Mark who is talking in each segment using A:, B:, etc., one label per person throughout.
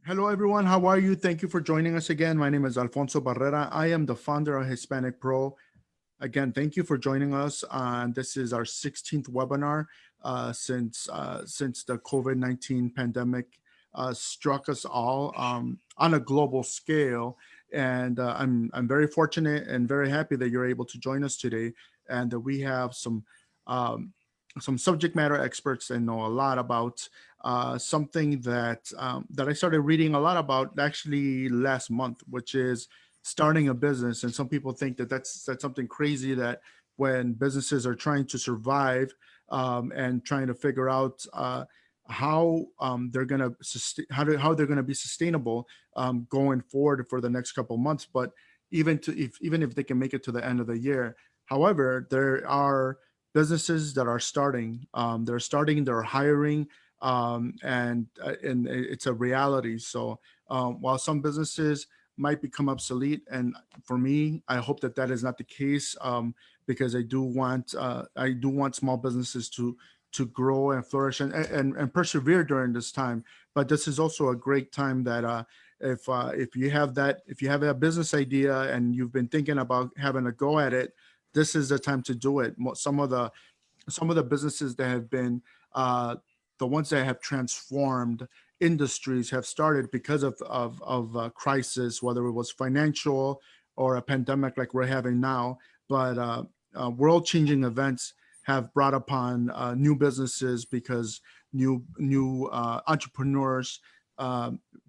A: Hello, everyone. How are you? Thank you for joining us again. My name is Alfonso Barrera. I am the founder of Hispanic Pro. Again, thank you for joining us. This is our 16th webinar since the COVID-19 pandemic struck us all on a global scale. And I'm very fortunate and very happy that you're able to join us today, and that we have some subject matter experts that know a lot about something that I started reading a lot about actually last month, which is starting a business. And some people think that that's something crazy, that when businesses are trying to survive and trying to figure out how they're going to how they're going to be sustainable going forward for the next couple of months. But even if they can make it to the end of the year, however, there are businesses that are starting. They're hiring, and it's a reality. So while some businesses might become obsolete, and for me, I hope that that is not the case, because I do want small businesses to grow and flourish and persevere during this time. But this is also a great time that if you have a business idea and you've been thinking about having a go at it, this is the time to do it. Some of the businesses that have been the ones that have transformed industries have started because of crisis, whether it was financial or a pandemic like we're having now. But world-changing events have brought upon new businesses, because new entrepreneurs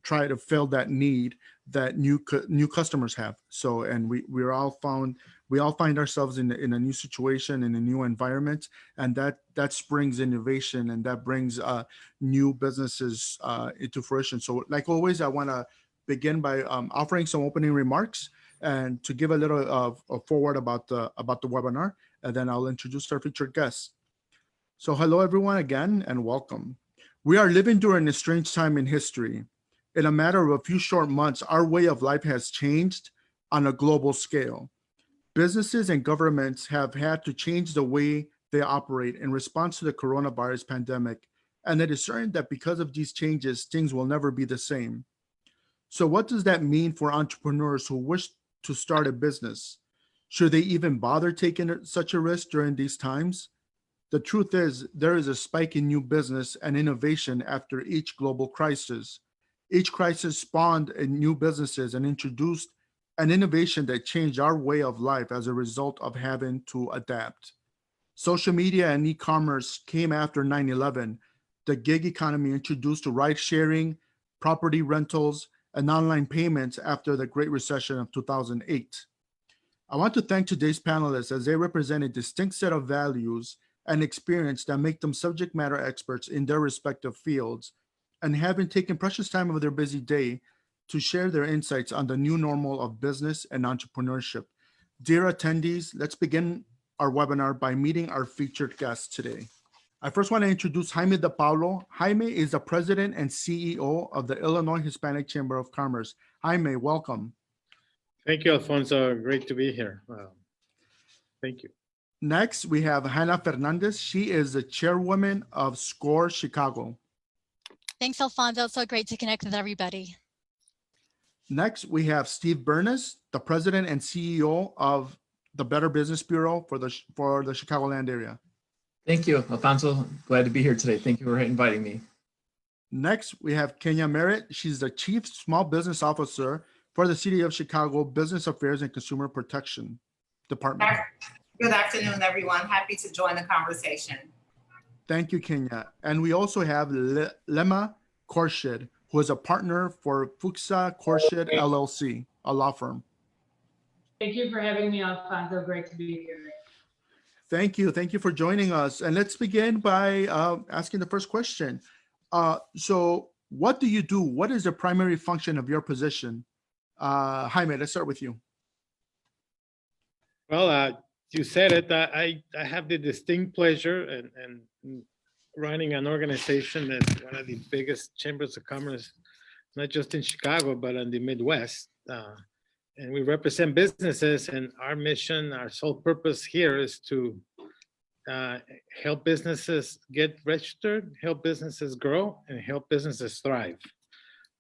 A: try to fill that need that new customers have. So, and we all find ourselves in a new situation, in a new environment, and that springs innovation, and that brings new businesses into fruition. So, like always, I want to begin by offering some opening remarks and to give a little of a forward about the webinar, and then I'll introduce our featured guests. So, hello everyone again, and welcome. We are living during a strange time in history. In a matter of a few short months, our way of life has changed on a global scale. Businesses and governments have had to change the way they operate in response to the coronavirus pandemic, and it is certain that because of these changes, things will never be the same. So what does that mean for entrepreneurs who wish to start a business? Should they even bother taking such a risk during these times? The truth is, there is a spike in new business and innovation after each global crisis. Each crisis spawned new businesses and introduced an innovation that changed our way of life as a result of having to adapt. Social media and e-commerce came after 9/11. The gig economy introduced ride sharing, property rentals, and online payments after the Great Recession of 2008. I want to thank today's panelists, as they represent a distinct set of values and experience that make them subject matter experts in their respective fields, and having taken precious time of their busy day to share their insights on the new normal of business and entrepreneurship. Dear attendees, let's begin our webinar by meeting our featured guests today. I first want to introduce Jaime de Paulo. Jaime is the president and CEO of the Illinois Hispanic Chamber of Commerce. Jaime, welcome.
B: Thank you, Alfonso. Great to be here. Thank you.
A: Next, we have Hanna Fernandez. She is the chairwoman of SCORE Chicago.
C: Thanks, Alfonso. So great to connect with everybody.
A: Next, we have Steve Bernas, the president and CEO of the Better Business Bureau for the Chicagoland area.
D: Thank you, Alfonso. Glad to be here today. Thank you for inviting me.
A: Next, we have Kenya Merritt. She's the chief small business officer for the City of Chicago Business Affairs and Consumer Protection Department.
E: Good afternoon, everyone. Happy to join the conversation.
A: Thank you, Kenya. And we also have Lema Khorshid, who is a partner for Fuxa Khorshid LLC, a law firm.
F: Thank you for having me, Alfonso. Great to be here.
A: Thank you. Thank you for joining us. And let's begin by asking the first question. So what do you do? What is the primary function of your position? Jaime, let's start with you.
B: Well, you said it. I have the distinct pleasure and running an organization that's one of the biggest chambers of commerce, not just in Chicago, but in the Midwest. And we represent businesses, and our mission, our sole purpose here is to help businesses get registered, help businesses grow, and help businesses thrive.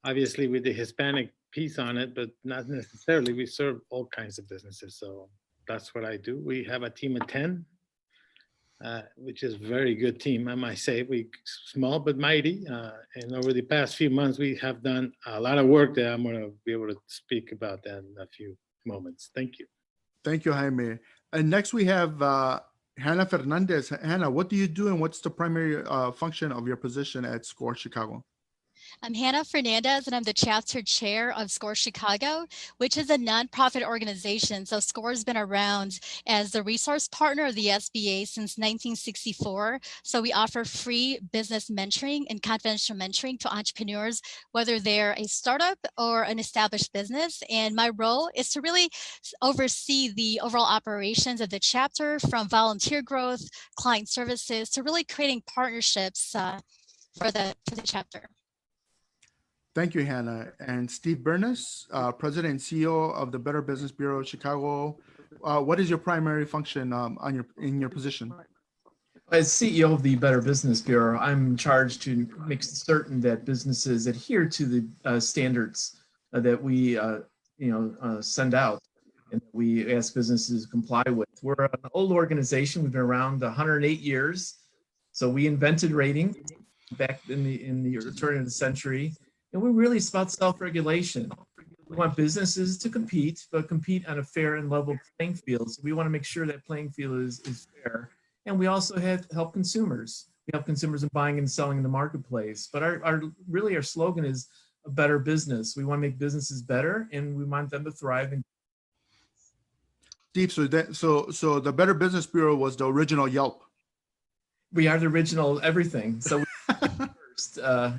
B: obviously with the Hispanic piece on it, but not necessarily. We serve all kinds of businesses. So that's what I do. We have a team of 10, which is a very good team, I might say. We small but mighty. And over the past few months, we have done a lot of work that I'm going to be able to speak about that in a few moments. Thank you.
A: Thank you, Jaime. And next we have Hanna Fernandez. Hanna, what do you do and what's the primary function of your position at SCORE Chicago?
C: I'm Hanna Fernandez, and I'm the chapter chair of SCORE Chicago, which is a nonprofit organization. So SCORE has been around as the resource partner of the SBA since 1964. So we offer free business mentoring and confidential mentoring to entrepreneurs, whether they're a startup or an established business. And my role is to really oversee the overall operations of the chapter, from volunteer growth, client services, to really creating partnerships for the chapter.
A: Thank you, Hanna. And Steve Bernas, President and CEO of the Better Business Bureau of Chicago. What is your primary function in your position?
D: As CEO of the Better Business Bureau, I'm charged to make certain that businesses adhere to the standards that we send out and that we ask businesses to comply with. We're an old organization. We've been around 108 years. So we invented rating back in the turn of the century. And we're really about self-regulation. We want businesses to compete, but compete on a fair and level playing field. So we want to make sure that playing field is fair. And we also help consumers. We help consumers in buying and selling in the marketplace. But our slogan is a better business. We want to make businesses better, and we want them to thrive.
A: Steve, so the Better Business Bureau was the original Yelp.
D: We are the original everything. So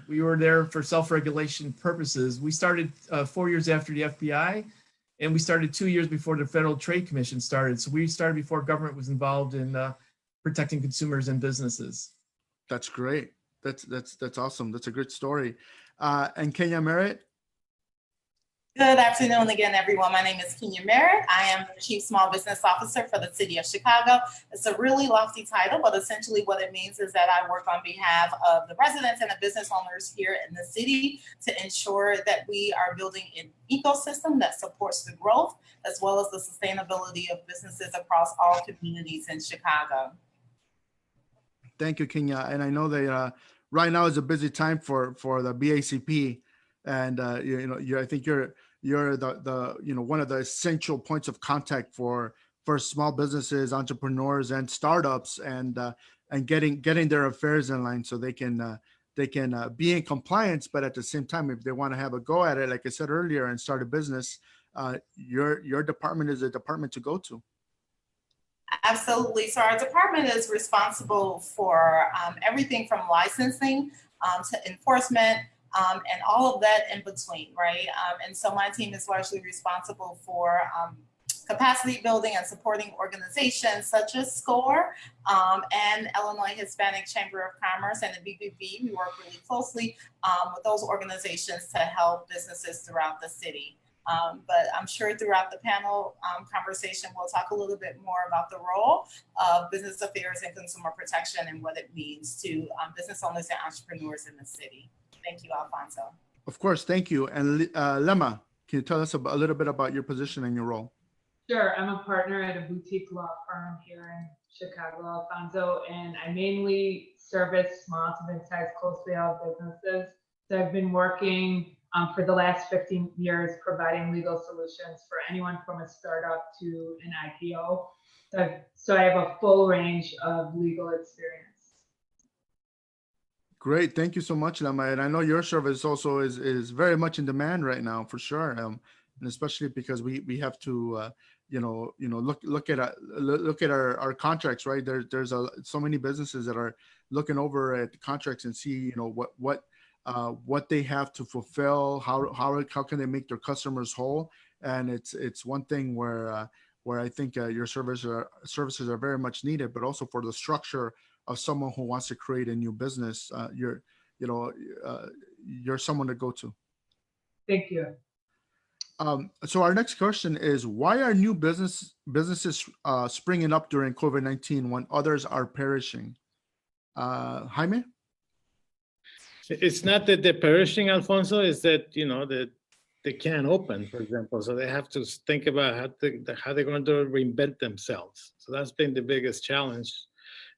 D: we were there for self-regulation purposes. We started 4 years after the FBI, and we started 2 years before the Federal Trade Commission started. So we started before government was involved in protecting consumers and businesses.
A: That's great. That's awesome. That's a great story. And Kenya Merritt.
E: Good afternoon again, everyone. My name is Kenya Merritt. I am the Chief Small Business Officer for the City of Chicago. It's a really lofty title, but essentially what it means is that I work on behalf of the residents and the business owners here in the city to ensure that we are building an ecosystem that supports the growth as well as the sustainability of businesses across all communities in Chicago.
A: Thank you, Kenya. And I know that right now is a busy time for the BACP, and I think you're the one of the essential points of contact for small businesses, entrepreneurs, and startups, and getting their affairs in line so they can be in compliance. But at the same time, if they want to have a go at it, like I said earlier, and start a business, your department is a department to go to.
E: Absolutely. So our department is responsible for everything from licensing to enforcement, and all of that in between, right? And so my team is largely responsible for capacity building and supporting organizations such as SCORE and Illinois Hispanic Chamber of Commerce and the BBB. We work really closely with those organizations to help businesses throughout the city. But I'm sure throughout the panel conversation, we'll talk a little bit more about the role of business affairs and consumer protection and what it means to business owners and entrepreneurs in the city. Thank you, Alfonso.
A: Of course, thank you. And Lemma, can you tell us a little bit about your position and your role?
F: Sure, I'm a partner at a boutique law firm here in Chicago, Alfonso, and I mainly service small to mid-sized closely held businesses. So I've been working for the last 15 years providing legal solutions for anyone from a startup to an IPO. So I have a full range of legal experience.
A: Great, thank you so much, Lemma. And I know your service also is very much in demand right now, for sure, and especially because we have to look at our contracts, right? There's so many businesses that are looking over at the contracts and see what they have to fulfill, how can they make their customers whole, and it's one thing where I think your services are very much needed, but also for the structure of someone who wants to create a new business, you're someone to go to.
F: Thank you.
A: So our next question is, why are new businesses springing up during COVID-19 when others are perishing? Jaime?
B: It's not that they're perishing, Alfonso, it's that, that they can't open, for example. So they have to think about how they're going to reinvent themselves. So that's been the biggest challenge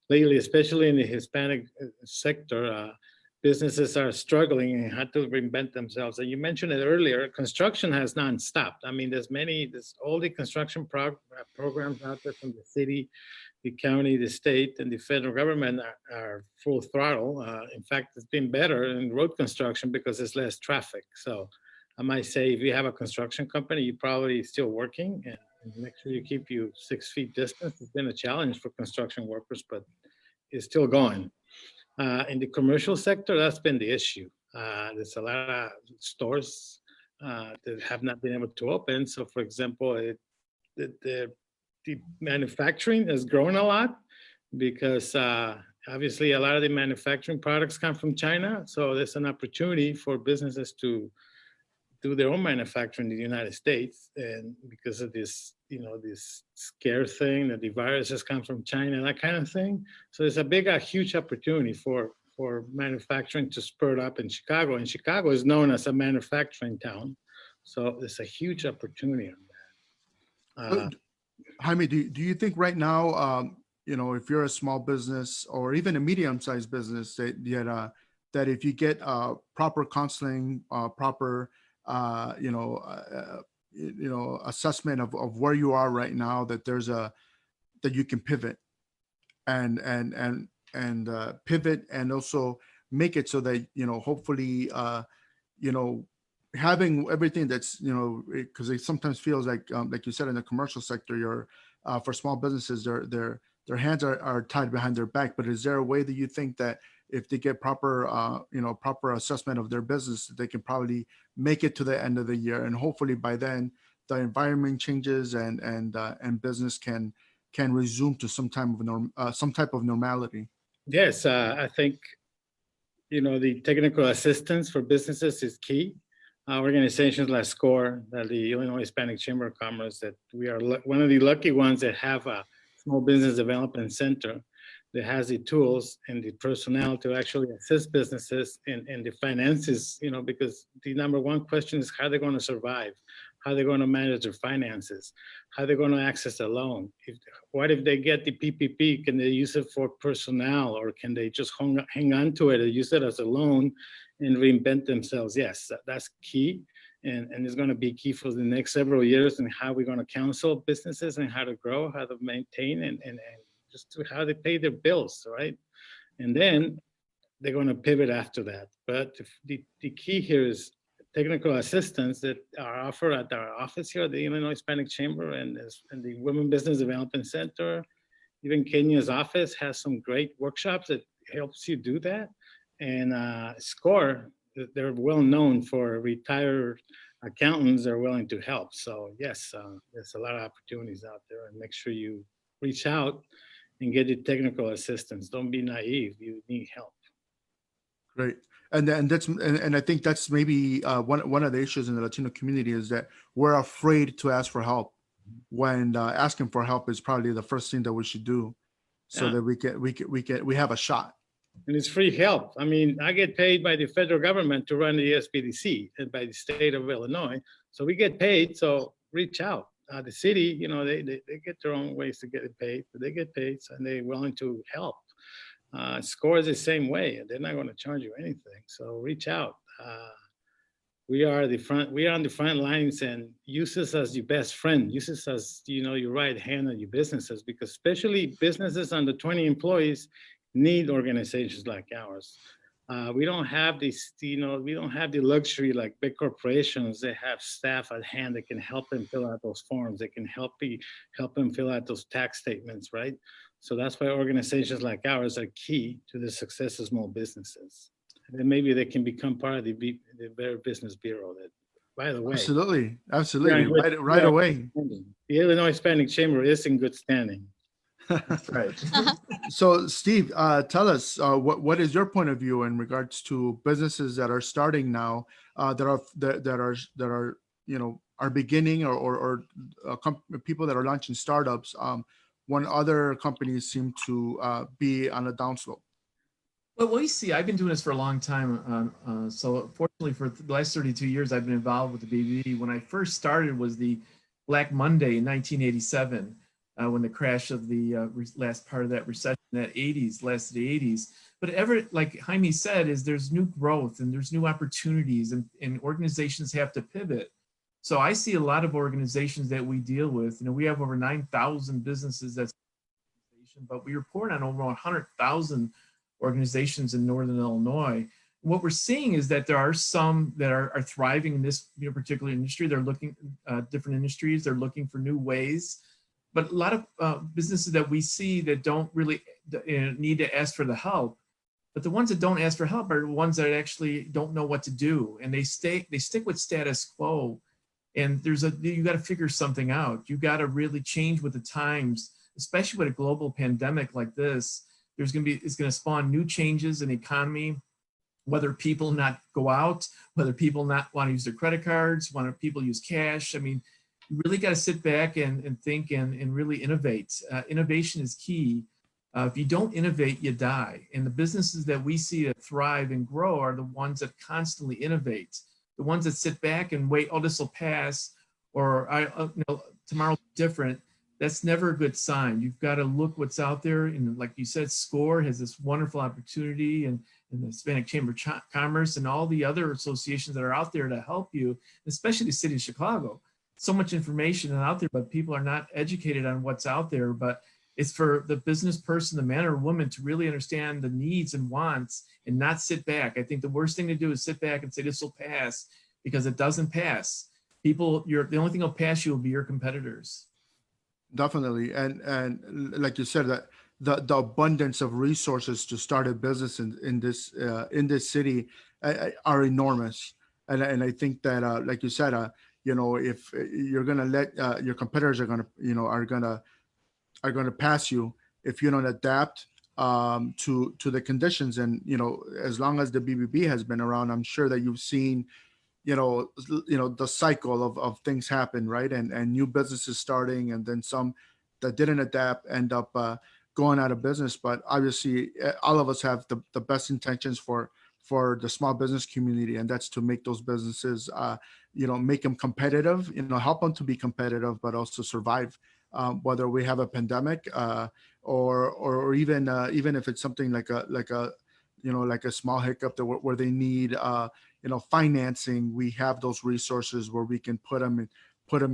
B: lately, especially in the Hispanic sector. Businesses are struggling and had to reinvent themselves. And you mentioned it earlier, construction has non-stopped. I mean, there's all the construction programs out there from the city, the county, the state, and the federal government are full throttle. In fact, it's been better in road construction because there's less traffic. So I might say if you have a construction company, you're probably still working, and make sure you keep 6 feet distance. It's been a challenge for construction workers, but it's still going. In the commercial sector, that's been the issue. There's a lot of stores that have not been able to open. So for example, the manufacturing has grown a lot because obviously a lot of the manufacturing products come from China. So there's an opportunity for businesses to do their own manufacturing in the United States. And because of this, this scare thing that the viruses come from China, that kind of thing. So there's a huge opportunity for manufacturing to spurt up in Chicago. And Chicago is known as a manufacturing town. So there's a huge opportunity on that.
A: Jaime, do you think right now, if you're a small business or even a medium-sized business, that if you get proper counseling, proper assessment of where you are right now, that that you can pivot and pivot and also make it so that, hopefully, having everything that's, because it sometimes feels like you said, in the commercial sector, for small businesses, their hands are tied behind their back. But is there a way that you think that if they get proper assessment of their business, they can probably make it to the end of the year, and hopefully by then the environment changes and business can resume to some type of normality?
B: Yes, I think the technical assistance for businesses is key. Organizations like SCORE, the Illinois Hispanic Chamber of Commerce, that we are one of the lucky ones that have a small business development center that has the tools and the personnel to actually assist businesses in the finances, because the number one question is how they're going to survive, how they're going to manage their finances, how they're going to access a loan. What if they get the PPP? Can they use it for personnel, or can they just hang on to it and use it as a loan and reinvent themselves? Yes, that's key. And it's going to be key for the next several years, and how we're going to counsel businesses and how to grow, how to maintain, and just how they pay their bills, right? And then they're going to pivot after that. But the key here is technical assistance that are offered at our office here at the Illinois Hispanic Chamber and the Women Business Development Center. Even Kenya's office has some great workshops that helps you do that. And SCORE, they're well known for retired accountants that are willing to help. So yes, there's a lot of opportunities out there, and make sure you reach out and get the technical assistance. Don't be naive. You need help.
A: Great. And I think that's maybe one of the issues in the Latino community, is that we're afraid to ask for help, when asking for help is probably the first thing that we should do, so that we have a shot.
B: And it's free help. I mean, I get paid by the federal government to run the SBDC and by the state of Illinois. So we get paid. So reach out. The city, they get their own ways to get it paid, but they get paid, and they're willing to help. SCORE is the same way. They're not going to charge you anything. So reach out. We are on the front lines, and use us as your best friend. Use us as, your right hand of your businesses, because especially businesses under 20 employees need organizations like ours. We don't have this, we don't have the luxury like big corporations that have staff at hand that can help them fill out those forms. They can help them fill out those tax statements, right? So that's why organizations like ours are key to the success of small businesses. And then maybe they can become part of the Better Business Bureau. That, by the way,
A: absolutely, right away.
B: The Illinois Hispanic Chamber is in good standing.
D: That's right.
A: So, Steve, tell us what is your point of view in regards to businesses that are starting now, that are beginning, or people that are launching startups, when other companies seem to be on a downslope?
D: Well, what we see, I've been doing this for a long time. So fortunately for the last 32 years, I've been involved with the BBB. When I first started was the Black Monday in 1987, when the crash of the last part of that recession, that 80s, lasted the 80s. But like Jaime said, is there's new growth and there's new opportunities and organizations have to pivot. So I see a lot of organizations that we deal with. We have over 9,000 businesses that's, but we report on over 100,000 organizations in Northern Illinois. What we're seeing is that there are some that are thriving in this particular industry. They're looking different industries. They're looking for new ways. But a lot of businesses that we see that don't really need to ask for the help. But the ones that don't ask for help are the ones that actually don't know what to do, and they stick with status quo. And you got to figure something out. You got to really change with the times, especially with a global pandemic like this. It's going to spawn new changes in the economy, whether people not go out, whether people not want to use their credit cards, whether people use cash. I mean, you really got to sit back and think and really innovate. Innovation is key. If you don't innovate, you die. And the businesses that we see that thrive and grow are the ones that constantly innovate. The ones that sit back and wait, oh, this will pass, or tomorrow's different. That's never a good sign. You've got to look what's out there. And like you said, SCORE has this wonderful opportunity, and the Hispanic Chamber of Commerce and all the other associations that are out there to help you, especially the city of Chicago. So much information out there, but people are not educated on what's out there. But it's for the business person, the man or woman, to really understand the needs and wants and not sit back. I think the worst thing to do is sit back and say this will pass, because it doesn't pass. The only thing that'll pass you will be your competitors.
A: Definitely. And like you said, that the abundance of resources to start a business in this city are enormous. And I think that, like you said, if you're going to let your competitors are going to pass you if you don't adapt to the conditions. And, as long as the BBB has been around, I'm sure that you've seen, the cycle of things happen, right? And new businesses starting, and then some that didn't adapt end up going out of business. But obviously, all of us have the best intentions for the small business community, and that's to make those businesses, make them competitive, help them to be competitive, but also survive, whether we have a pandemic or even if it's something like a small hiccup where they need financing. We have those resources where we can put them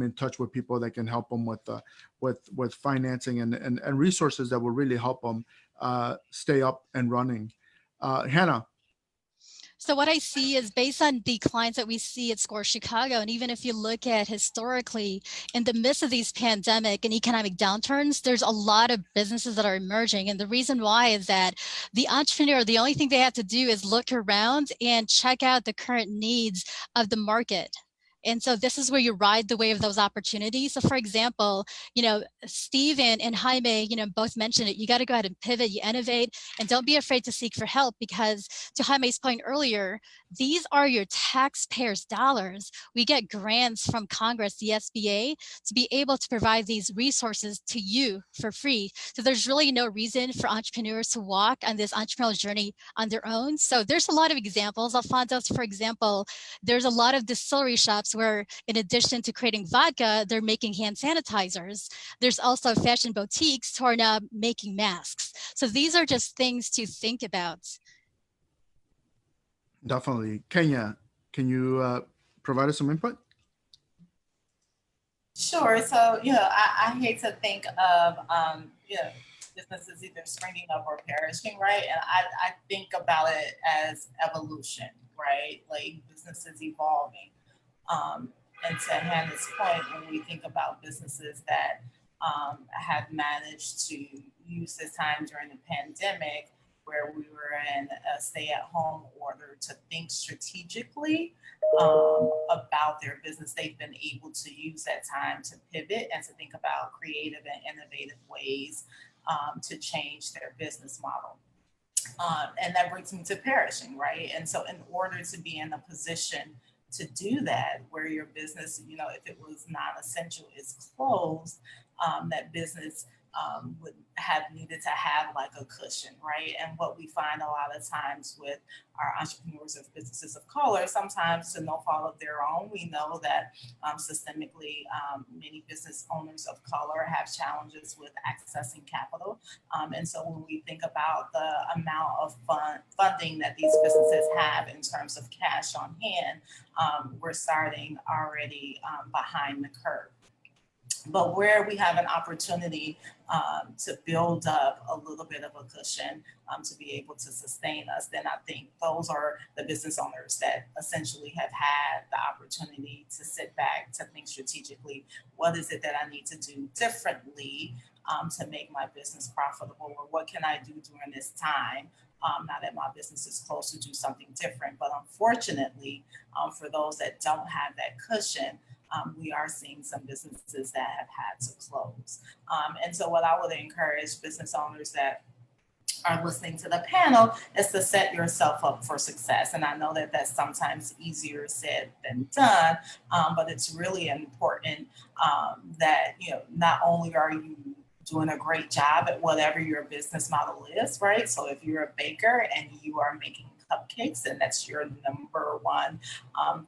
A: in touch with people that can help them with financing and resources that will really help them stay up and running. Hanna.
C: So what I see is based on the clients that we see at SCORE Chicago, and even if you look at historically, in the midst of these pandemic and economic downturns, there's a lot of businesses that are emerging. And the reason why is that the entrepreneur, the only thing they have to do is look around and check out the current needs of the market. And so this is where you ride the wave of those opportunities. So for example, Steve and Jaime, both mentioned it. You got to go ahead and pivot, you innovate, and don't be afraid to seek for help, because to Jaime's point earlier, these are your taxpayers' dollars. We get grants from Congress, the SBA, to be able to provide these resources to you for free. So there's really no reason for entrepreneurs to walk on this entrepreneurial journey on their own. So there's a lot of examples. Alfonso, for example, there's a lot of distillery shops where, in addition to creating vodka, they're making hand sanitizers. There's also fashion boutiques who are now making masks. So these are just things to think about.
A: Definitely. Kenya, can you provide us some input?
E: Sure. So, I hate to think of, businesses either springing up or perishing, right? And I think about it as evolution, right? Like businesses evolving. And to Hannah's point, when we think about businesses that have managed to use this time during the pandemic, where we were in a stay-at-home order, to think strategically about their business, they've been able to use that time to pivot and to think about creative and innovative ways to change their business model. And that brings me to perishing, right? And so in order to be in a position to do that, where your business, if it was non-essential, is closed, that business would have needed to have like a cushion, right? And what we find a lot of times with our entrepreneurs of businesses of color, sometimes to no fault of their own, we know that systemically many business owners of color have challenges with accessing capital. And so when we think about the amount of funding that these businesses have in terms of cash on hand, we're starting already behind the curve. But where we have an opportunity to build up a little bit of a cushion to be able to sustain us, then I think those are the business owners that essentially have had the opportunity to sit back, to think strategically, what is it that I need to do differently to make my business profitable, or what can I do during this time now that my business is close to do something different. But unfortunately, for those that don't have that cushion, we are seeing some businesses that have had to close. And so what I would encourage business owners that are listening to the panel is to set yourself up for success. And I know that that's sometimes easier said than done, but it's really important that, you know, not only are you doing a great job at whatever your business model is, right? So if you're a baker and you are making cupcakes and that's your number one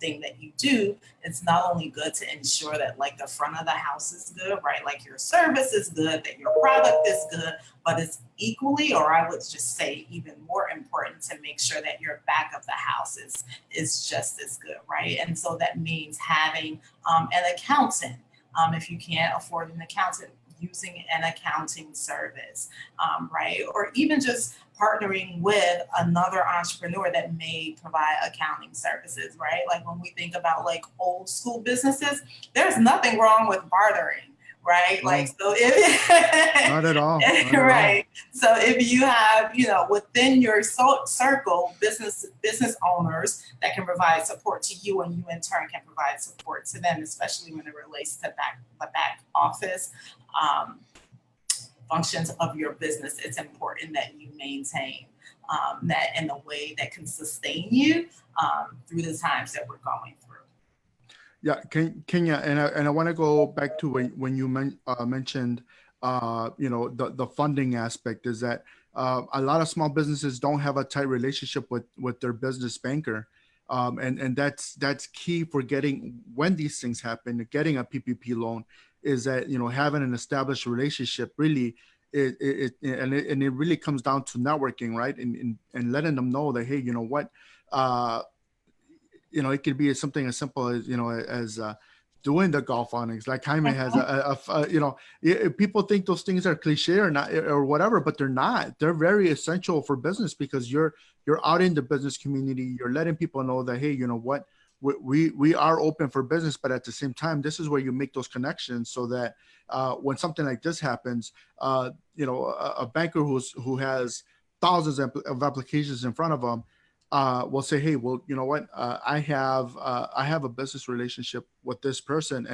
E: thing that you do, it's not only good to ensure that like the front of the house is good, right? Like your service is good, that your product is good, but it's equally, or I would just say even more important, to make sure that your back of the house is just as good, right? And so that means having an accountant. If you can't afford an accountant, using an accounting service, right? Or even just partnering with another entrepreneur that may provide accounting services, right? Like when we think about like old school businesses, there's nothing wrong with bartering, right?
A: No.
E: Like, so if
A: Not at all. Not at
E: right. So if you have, you know, within your circle, business owners that can provide support to you, and you in turn can provide support to them, especially when it relates to the back office functions of your business, it's important that you maintain that in a way that can sustain you through the times that we're going through.
A: Yeah, Kenya, and I want to go back to when you mentioned, you know, the funding aspect, is that a lot of small businesses don't have a tight relationship with their business banker. And that's key for getting, when these things happen, getting a PPP loan, is that, you know, having an established relationship really, it really comes down to networking, right? And letting them know that, hey, you know what, you know, it could be something as simple as, you know, as doing the golf awnings, like Jaime has you know, people think those things are cliche or not, or whatever, but they're not. They're very essential for business, because you're out in the business community. You're letting people know that, hey, you know what, we are open for business, but at the same time, this is where you make those connections, so that when something like this happens, you know, a banker who has thousands of applications in front of them will say, hey, well, you know what, I have a business relationship with this person,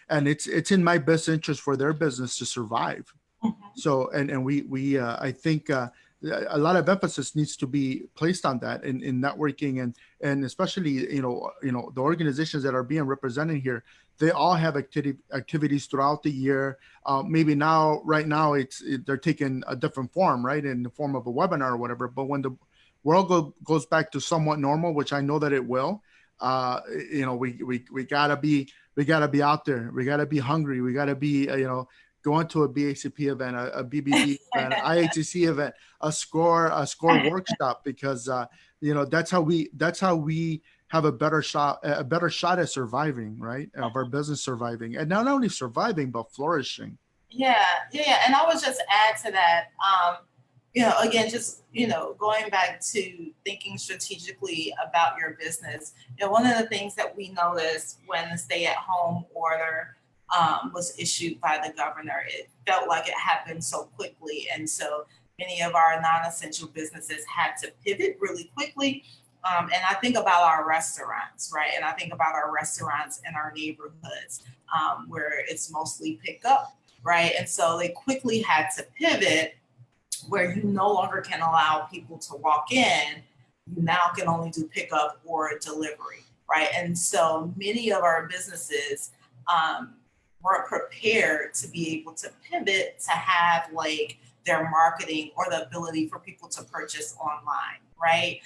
A: and it's in my best interest for their business to survive.
E: Mm-hmm.
A: So and we I think a lot of emphasis needs to be placed on that in networking, and especially, you know, the organizations that are being represented here, they all have activities throughout the year. Maybe right now they're taking a different form, right, in the form of a webinar or whatever. But when the world goes back to somewhat normal, which I know that it will, you know, we gotta be out there. We gotta be hungry. We gotta be, you know, going to a BACP event, a BBB event, an IHCC event, a score workshop, because you know, that's how we have a better shot at surviving, right? Of our business surviving, and not only surviving but flourishing.
E: Yeah. And I would just add to that, you know, again, just, you know, going back to thinking strategically about your business. You know, one of the things that we noticed when the stay-at-home order was issued by the governor, it felt like it happened so quickly, and so many of our non-essential businesses had to pivot really quickly. And I think about our restaurants, right? And I think about our restaurants in our neighborhoods where it's mostly pickup, right? And so they quickly had to pivot, where you no longer can allow people to walk in. You now can only do pickup or delivery, right? And so many of our businesses weren't prepared to be able to pivot to have like their marketing or the ability for people to purchase online, right?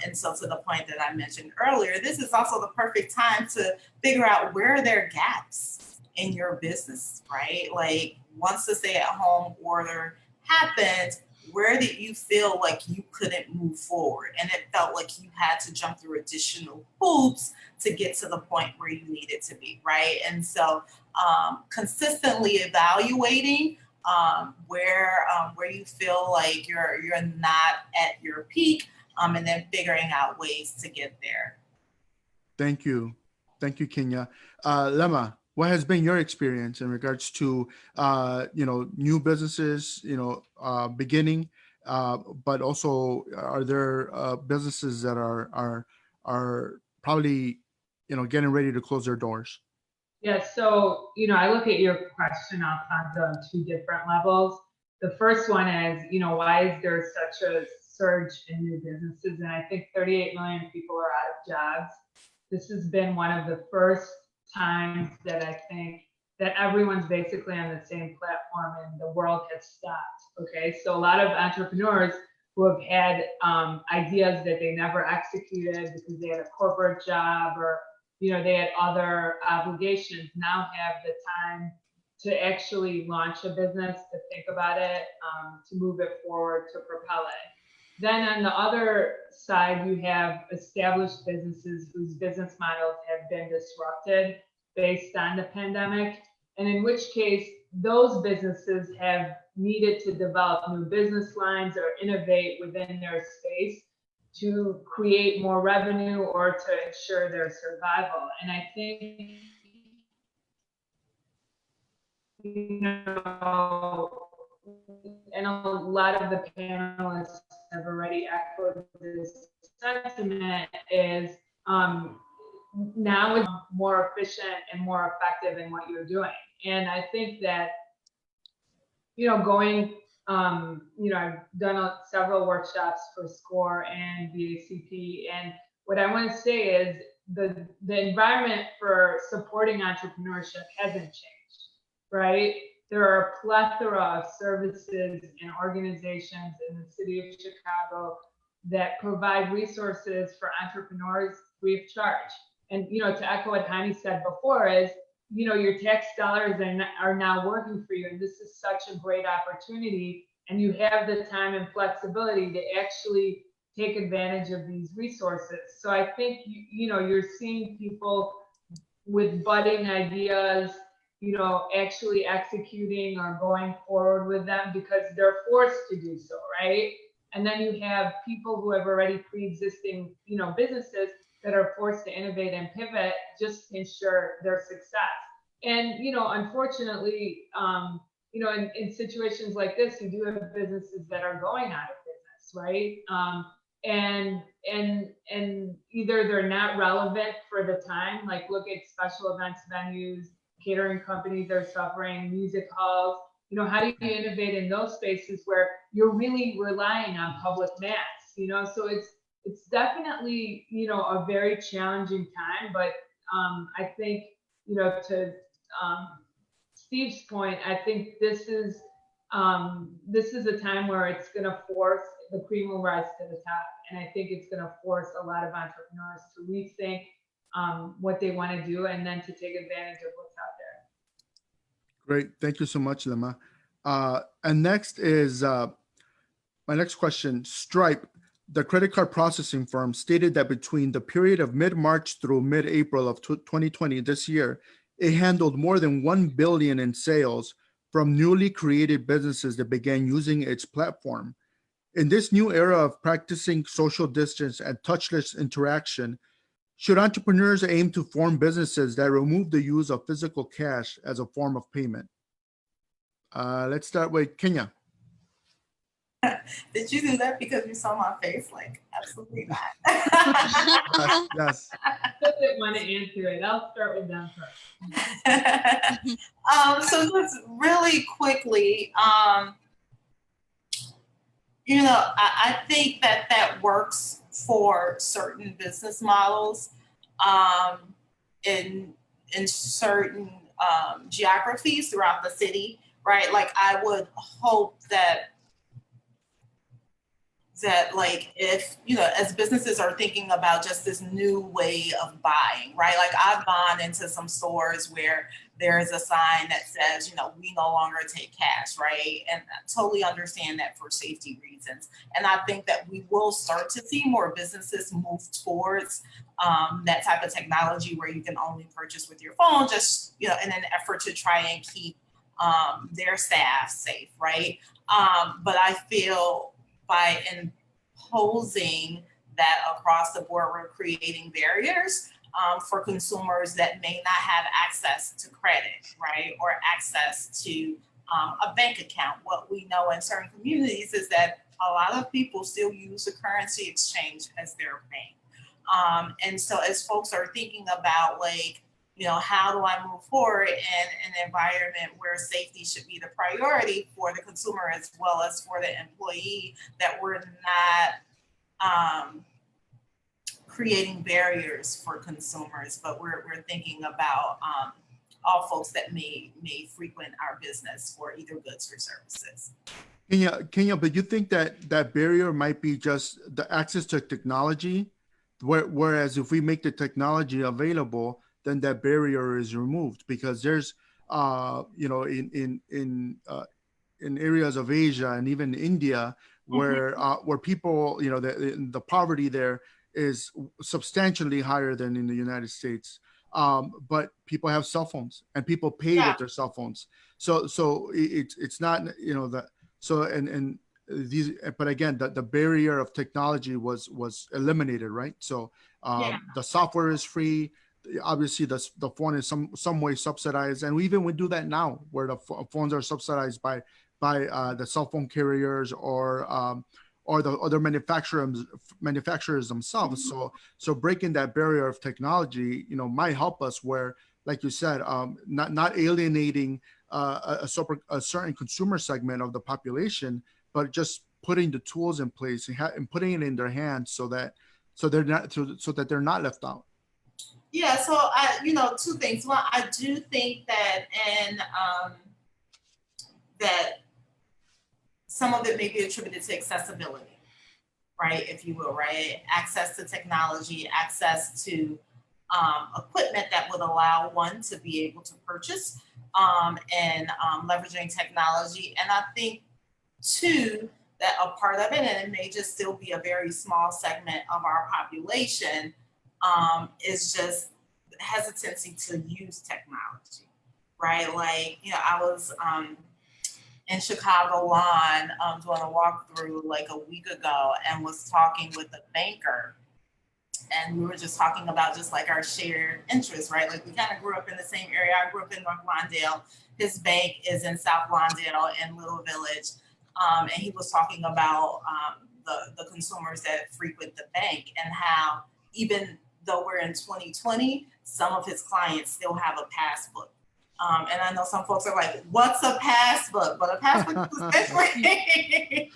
E: And so to the point that I mentioned earlier, this is also the perfect time to figure out where are there gaps in your business, right? Like once the stay-at-home order happened, where did you feel like you couldn't move forward? And it felt like you had to jump through additional hoops to get to the point where you needed to be, right? And so consistently evaluating where you feel like you're not at your peak, and then figuring out ways to get there.
A: Thank you, Kenya. Lema, what has been your experience in regards to new businesses, beginning, but also are there businesses that are probably getting ready to close their doors?
F: Yeah, so I look at your question, Alfonso, on two different levels. The first one is, why is there such a surge in new businesses? And I think 38 million people are out of jobs. This has been one of the first times that I think that everyone's basically on the same platform and the world has stopped. Okay, so a lot of entrepreneurs who have had ideas that they never executed because they had a corporate job or they had other obligations, now have the time to actually launch a business, to think about it, to move it forward, to propel it. Then on the other side, you have established businesses whose business models have been disrupted based on the pandemic, and in which case those businesses have needed to develop new business lines or innovate within their space to create more revenue or to ensure their survival. And I think, and a lot of the panelists have already echoed this sentiment, is now is more efficient and more effective in what you're doing. And I think that, I've done several workshops for SCORE and BACP, and what I want to say is the environment for supporting entrepreneurship hasn't changed, right? There are a plethora of services and organizations in the city of Chicago that provide resources for entrepreneurs free of charge. And to echo what Jaime said before is, your tax dollars are now working for you, and this is such a great opportunity, and you have the time and flexibility to actually take advantage of these resources. So I think you're seeing people with budding ideas, actually executing or going forward with them because they're forced to do so, right? And then you have people who have already pre-existing, businesses that are forced to innovate and pivot just to ensure their success. And, unfortunately, in situations like this, you do have businesses that are going out of business, right? And either they're not relevant for the time, like look at special events venues, catering companies are suffering, music halls. How do you innovate in those spaces where you're really relying on public mass? So it's definitely, a very challenging time, but I think, to Steve's point, I think this is a time where it's going to force the cream will rise to the top, and I think it's going to force a lot of entrepreneurs to rethink what they want to do and then to take advantage of what's out there.
A: Great, thank you so much, Lema. And next is my next question. Stripe, the credit card processing firm, stated that between the period of mid-March through mid-April of 2020, this year, it handled more than $1 billion in sales from newly created businesses that began using its platform. In this new era of practicing social distance and touchless interaction, should entrepreneurs aim to form businesses that remove the use of physical cash as a form of payment? Let's start with Kenya.
E: Did you do that because you saw my face? Like, absolutely not.
A: Yes.
F: I didn't want to answer it. I'll start with them first.
E: So just really quickly, I think that works for certain business models in certain geographies throughout the city, right? Like I would hope that like if, you know, as businesses are thinking about just this new way of buying, right? Like I've gone into some stores where there's a sign that says, you know, we no longer take cash, right? And I totally understand that for safety reasons. And I think that we will start to see more businesses move towards that type of technology where you can only purchase with your phone, just, you know, in an effort to try and keep their staff safe, right? But I feel by imposing that across the board, we're creating barriers for consumers that may not have access to credit, right? Or access to a bank account. What we know in certain communities is that a lot of people still use the currency exchange as their bank. And so as folks are thinking about like, you know, how do I move forward in an environment where safety should be the priority for the consumer as well as for the employee, that we're not creating barriers for consumers, but we're thinking about all folks that may frequent our business for either goods or services.
A: Kenya, but you think that that barrier might be just the access to technology, whereas if we make the technology available, then that barrier is removed, because there's, you know, in areas of Asia and even India where people, you know, the poverty there is substantially higher than in the United States. But people have cell phones and people pay with their cell phones. So it's not, you know, and these, but again, the barrier of technology was eliminated, right? So the software is free. Obviously the phone is some way subsidized, and we even would do that now, where the phones are subsidized by the cell phone carriers or the other manufacturers themselves. So breaking that barrier of technology, you know, might help us, where, like you said, not alienating a certain consumer segment of the population, but just putting the tools in place and putting it in their hands so that they're not left out.
E: Yeah, so I, you know, two things. One, I do think that that some of it may be attributed to accessibility, right, if you will, right? Access to technology, access to equipment that would allow one to be able to purchase and leveraging technology. And I think, too, that a part of it, and it may just still be a very small segment of our population, is just hesitancy to use technology, right? Like, you know, I was in Chicago lawn doing a walkthrough like a week ago and was talking with a banker, and we were just talking about just like our shared interests, right? Like we kind of grew up in the same area. I grew up in North Lawndale. His bank is in South Lawndale in Little Village. And he was talking about the consumers that frequent the bank, and how even though we're in 2020, some of his clients still have a passbook. And I know some folks are like, what's a passbook? But a passbook is essentially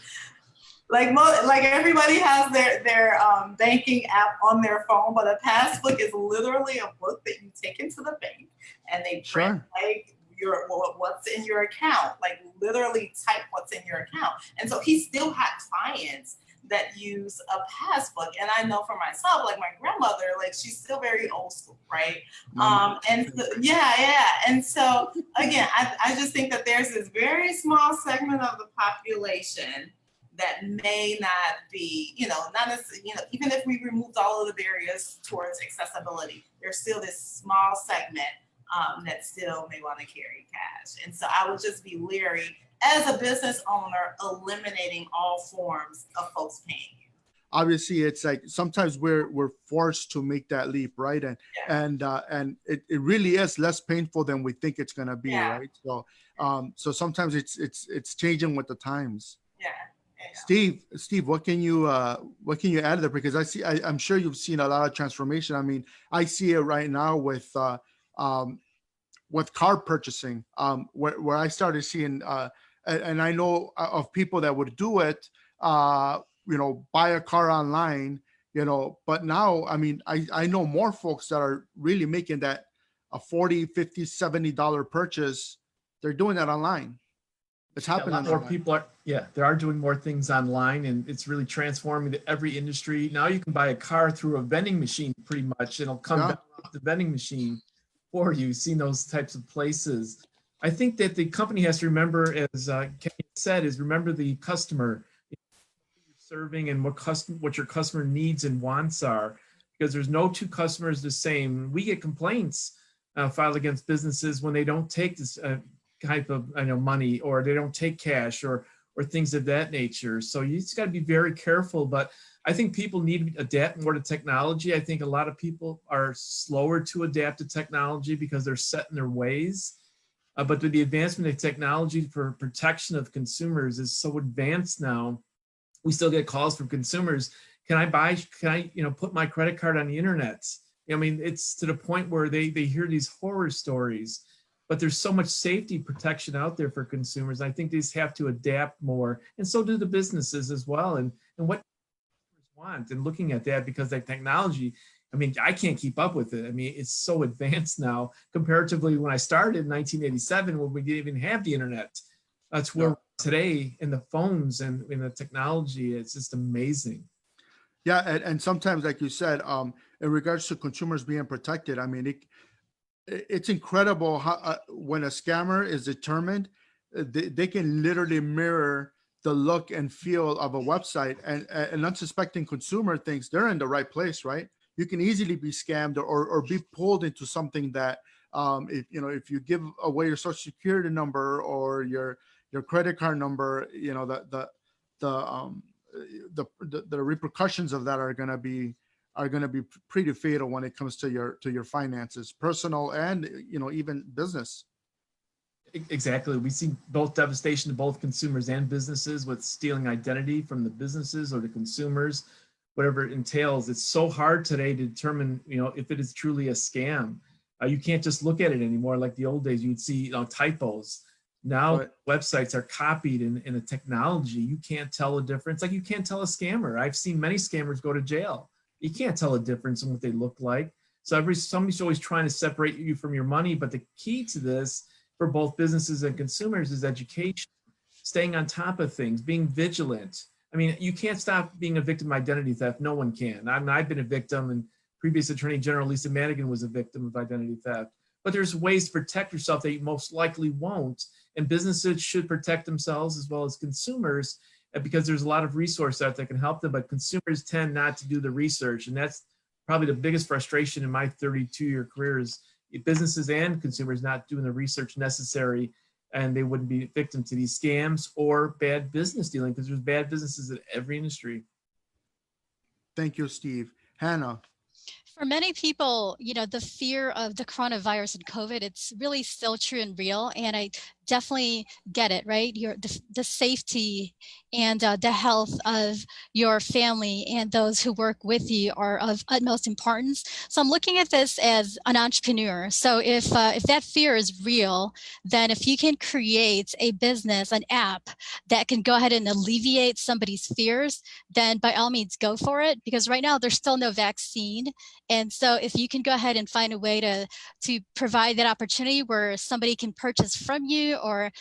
E: like everybody has their banking app on their phone, but a passbook is literally a book that you take into the bank and they print like what's in your account, like literally type what's in your account. And so he still had clients that use a passbook. And I know for myself, like my grandmother, like she's still very old school, right? And so, and so again, I just think that there's this very small segment of the population that may not be, you know, not necessarily, you know, even if we removed all of the barriers towards accessibility, there's still this small segment that still may want to carry cash. And so I would just be leery as a business owner, eliminating all forms of folks paying you.
A: Obviously, it's like sometimes we're forced to make that leap, right? And it really is less painful than we think it's gonna be, right? So so sometimes it's changing with the times. Steve, what can you add there? Because I'm sure you've seen a lot of transformation. I mean, I see it right now with car purchasing, where I started seeing, and I know of people that would do it, you know, buy a car online, you know, but now, I mean, I know more folks that are really making that a $40, $50, $70 purchase, they're doing that online. It's
D: Yeah, a
A: happening.
D: lot more
A: online.
D: people are, they are doing more things online, and it's really transforming every industry. Now you can buy a car through a vending machine pretty much, and it'll come
A: Yeah.
D: down off the vending machine for you. You've seen those types of places. I think that the company has to remember, as Kenny said, is remember the customer you're serving and what your customer needs and wants are, because there's no two customers the same. We get complaints filed against businesses when they don't take this type of money, or they don't take cash, or things of that nature. So you just got to be very careful. But I think people need to adapt more to technology. I think a lot of people are slower to adapt to technology because they're set in their ways. But with the advancement of technology for protection of consumers is so advanced now, we still get calls from consumers. Can I put my credit card on the internet? I mean, it's to the point where they hear these horror stories, but there's so much safety protection out there for consumers. I think they just have to adapt more, and so do the businesses as well. And what consumers want, and looking at that, because that technology, I mean, I can't keep up with it. I mean, it's so advanced now comparatively when I started in 1987, when we didn't even have the internet. That's where today, in the phones and in the technology, it's just amazing.
A: Yeah, and sometimes, like you said, in regards to consumers being protected, I mean, it's incredible how when a scammer is determined, they can literally mirror the look and feel of a website, and an unsuspecting consumer thinks they're in the right place, right? You can easily be scammed or be pulled into something that, if you give away your social security number or your credit card number, the repercussions of that are going to be pretty fatal when it comes to your finances, personal and even business.
D: Exactly. We see both devastation to both consumers and businesses with stealing identity from the businesses or the consumers, whatever it entails. It's so hard today to determine, if it is truly a scam. You can't just look at it anymore like the old days. You'd see typos. Now
A: Right.
D: Websites are copied in a technology. You can't tell the difference. Like you can't tell a scammer. I've seen many scammers go to jail. You can't tell a difference in what they look like. So somebody's always trying to separate you from your money. But the key to this for both businesses and consumers is education, staying on top of things, being vigilant. I mean, you can't stop being a victim of identity theft. No one can. I've been a victim, and previous Attorney General Lisa Madigan was a victim of identity theft. But there's ways to protect yourself that you most likely won't. And businesses should protect themselves as well as consumers, because there's a lot of resources out there that can help them, but consumers tend not to do the research. And that's probably the biggest frustration in my 32-year career, is businesses and consumers not doing the research necessary, and they wouldn't be victim to these scams or bad business dealing, because there's bad businesses in every industry.
A: Thank you, Steve. Hanna.
C: For many people, the fear of the coronavirus and COVID, it's really still true and real. And I definitely get it, right? The safety and the health of your family and those who work with you are of utmost importance. So I'm looking at this as an entrepreneur. So if that fear is real, then if you can create a business, an app that can go ahead and alleviate somebody's fears, then by all means go for it, because right now there's still no vaccine. And so if you can go ahead and find a way to provide that opportunity where somebody can purchase from you or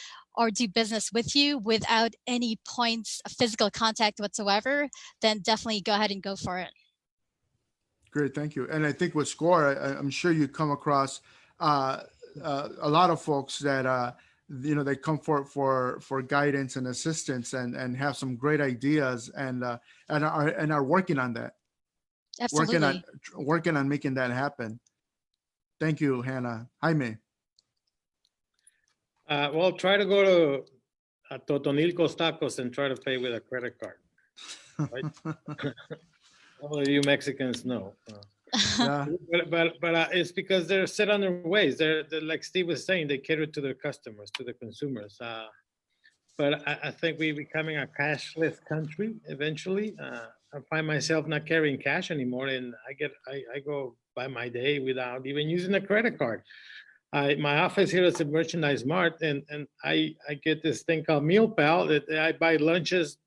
C: do business with you without any points of physical contact whatsoever, then definitely go ahead and go for it.
A: Great, thank you. And I think with SCORE, I'm sure you come across a lot of folks that they come for guidance and assistance and have some great ideas and are working on that.
C: Absolutely.
A: Working on making that happen. Thank you, Hanna. Jaime.
B: Well, try to go to Totonilco's Tacos and try to pay with a credit card. Right? All of you Mexicans know.
A: Yeah.
B: But it's because they're set on their ways. They're like Steve was saying, they cater to their customers, to the consumers. But I think we're becoming a cashless country eventually. I find myself not carrying cash anymore, and I go by my day without even using a credit card. My office here is a Merchandise Mart, and I get this thing called Meal Pal that I buy lunches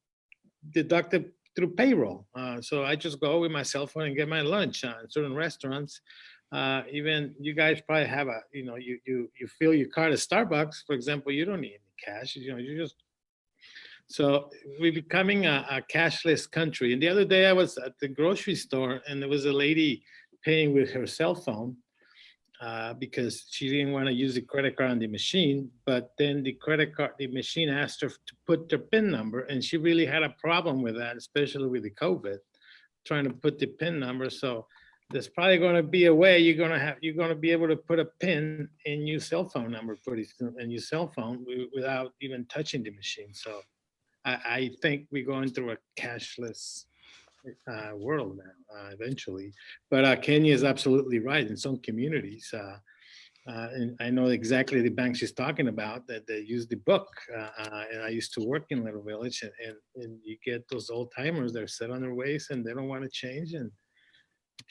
B: deducted through payroll. So I just go with my cell phone and get my lunch in certain restaurants. Even you guys probably have you fill your card at Starbucks, for example, you don't need any cash, you just, so we're becoming a cashless country. And the other day I was at the grocery store and there was a lady paying with her cell phone because she didn't want to use the credit card on the machine, but then the machine asked her to put their PIN number, and she really had a problem with that, especially with the COVID, trying to put the PIN number. So there's probably going to be a way you're going to be able to put a PIN in your cell phone number pretty soon, in your cell phone without even touching the machine. So I think we're going through a cashless world now, eventually. But Kenya is absolutely right. In some communities, and I know exactly the bank she's talking about, that they use the book. And I used to work in Little Village, and you get those old timers, they're set on their ways and they don't want to change.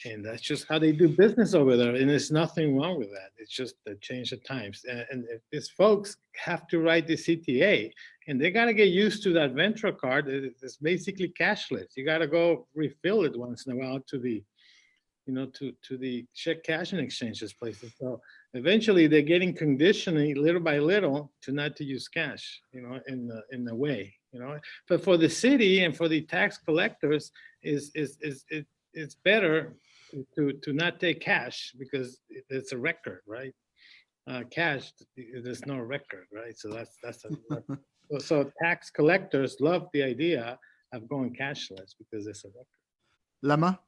B: And that's just how they do business over there. And there's nothing wrong with that. It's just the change of times. And if these folks have to write the CTA, and they got to get used to that Ventra card. It's basically cashless. You got to go refill it once in a while to the, to the check cash and exchanges places. So eventually they're getting conditioning little by little to not to use cash, in a way, But for the city and for the tax collectors, it's better to not take cash because it's a record, right? Cash, there's no record, right? So that's so tax collectors love the idea of going cashless because it's a record.
A: Lemma?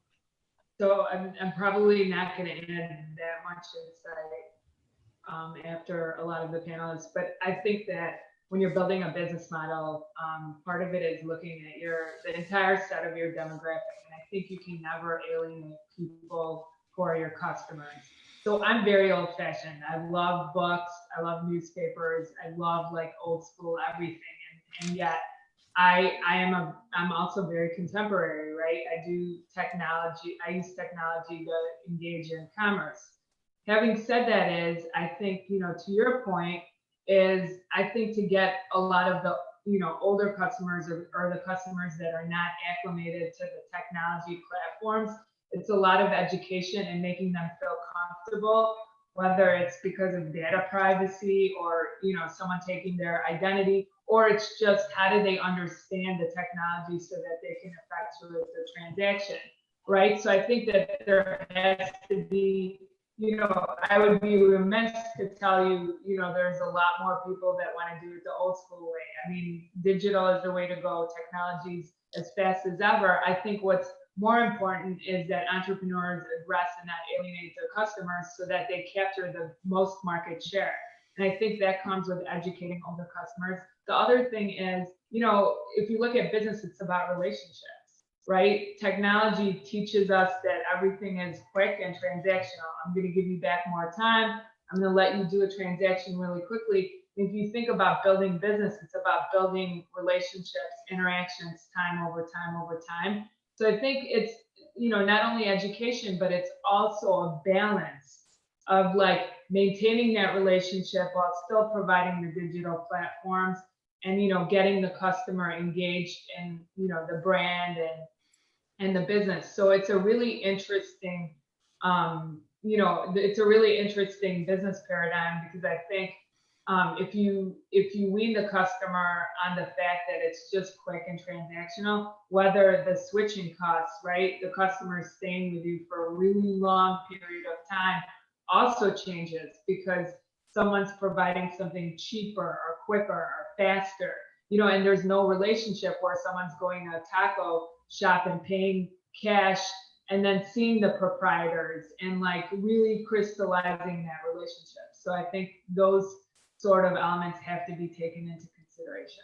F: So I'm probably not going to add that much insight after a lot of the panelists, but I think that when you're building a business model, part of it is looking at the entire set of your demographic. And I think you can never alienate people who are your customers. So I'm very old fashioned. I love books. I love newspapers. I love like old school everything. And yet I'm also very contemporary, right? I do technology. I use technology to engage in commerce. Having said that I think, to your point, I think to get a lot of the, older customers or the customers that are not acclimated to the technology platforms, it's a lot of education and making them feel comfortable, whether it's because of data privacy or, someone taking their identity, or it's just how do they understand the technology so that they can effectuate the transaction, right? So I think that there has to be, I would be remiss to tell you, there's a lot more people that want to do it the old school way. I mean, digital is the way to go. Technology's as fast as ever. I think what's more important is that entrepreneurs address and not alienate their customers so that they capture the most market share. And I think that comes with educating older customers. The other thing is, if you look at business, it's about relationships, right? Technology teaches us that everything is quick and transactional. I'm going to give you back more time. I'm going to let you do a transaction really quickly. If you think about building business, it's about building relationships, interactions, time over time over time. So I think it's, not only education, but it's also a balance of like maintaining that relationship while still providing the digital platforms and, getting the customer engaged in, the brand and the business. So it's a really interesting, it's a really interesting business paradigm because I think if you wean the customer on the fact that it's just quick and transactional, whether the switching costs, right, the customer is staying with you for a really long period of time also changes because someone's providing something cheaper or quicker or faster, and there's no relationship where someone's going to a taco shop and paying cash and then seeing the proprietors and like really crystallizing that relationship. So I think those sort of elements have to be taken into consideration.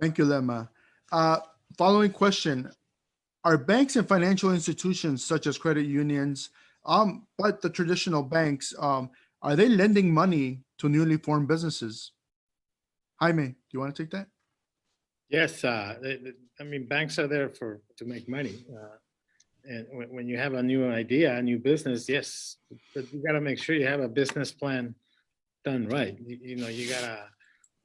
A: Thank you, Lemma. Following question. Are banks and financial institutions such as credit unions, but the traditional banks, are they lending money to newly formed businesses? Jaime, do you want to take that?
B: Yes, banks are there to make money. And when you have a new idea, a new business, yes, but you got to make sure you have a business plan done right. You got to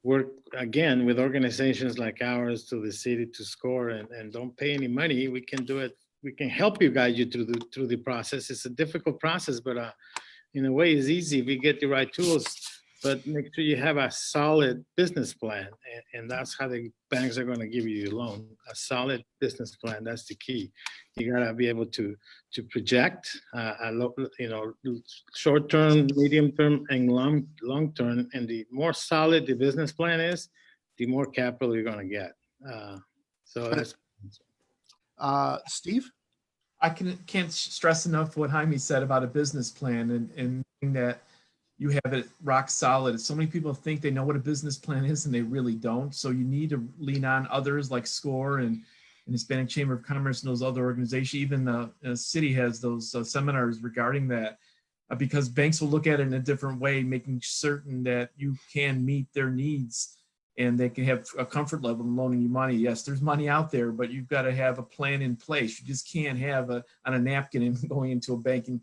B: work again with organizations like ours to the city to score and don't pay any money. We can do it we can help you, guide you through the process. It's a difficult process, but in a way, it's easy if you get the right tools. But make sure you have a solid business plan, and that's how the banks are going to give you your loan. A solid business plan. That's the key. You gotta be able to project, short term, medium term, and long term. And the more solid the business plan is, the more capital you're going to get. So that's.
A: Steve?
D: I can't stress enough what Jaime said about a business plan and that you have it rock solid. So many people think they know what a business plan is and they really don't. So you need to lean on others like SCORE and Hispanic Chamber of Commerce and those other organizations. Even the city has those seminars regarding that because banks will look at it in a different way, making certain that you can meet their needs and they can have a comfort level in loaning you money. Yes, there's money out there, but you've got to have a plan in place. You just can't have on a napkin and going into a bank and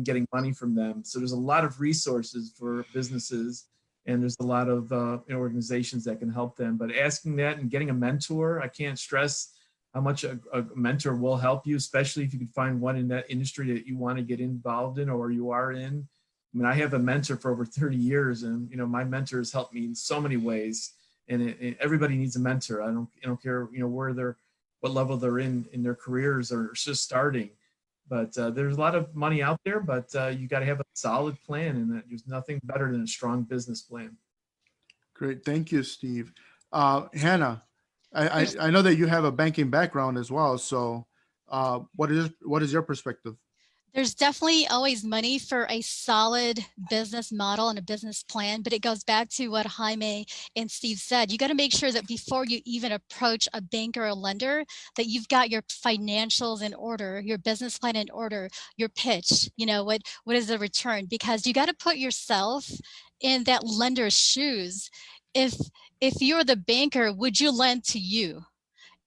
D: getting money from them. So there's a lot of resources for businesses and there's a lot of organizations that can help them. But asking that and getting a mentor, I can't stress how much a mentor will help you, especially if you can find one in that industry that you want to get involved in or you are in. I mean, I have a mentor for over 30 years and, my mentor has helped me in so many ways. And everybody needs a mentor. I don't care, what level they're in their careers or just starting. But there's a lot of money out there, but you got to have a solid plan, and there's nothing better than a strong business plan.
A: Great, thank you, Steve. Hanna, I know that you have a banking background as well. So, what is your perspective?
C: There's definitely always money for a solid business model and a business plan, but it goes back to what Jaime and Steve said. You got to make sure that before you even approach a bank or a lender, that you've got your financials in order, your business plan in order, your pitch, what is the return? Because you got to put yourself in that lender's shoes. If you're the banker, would you lend to you?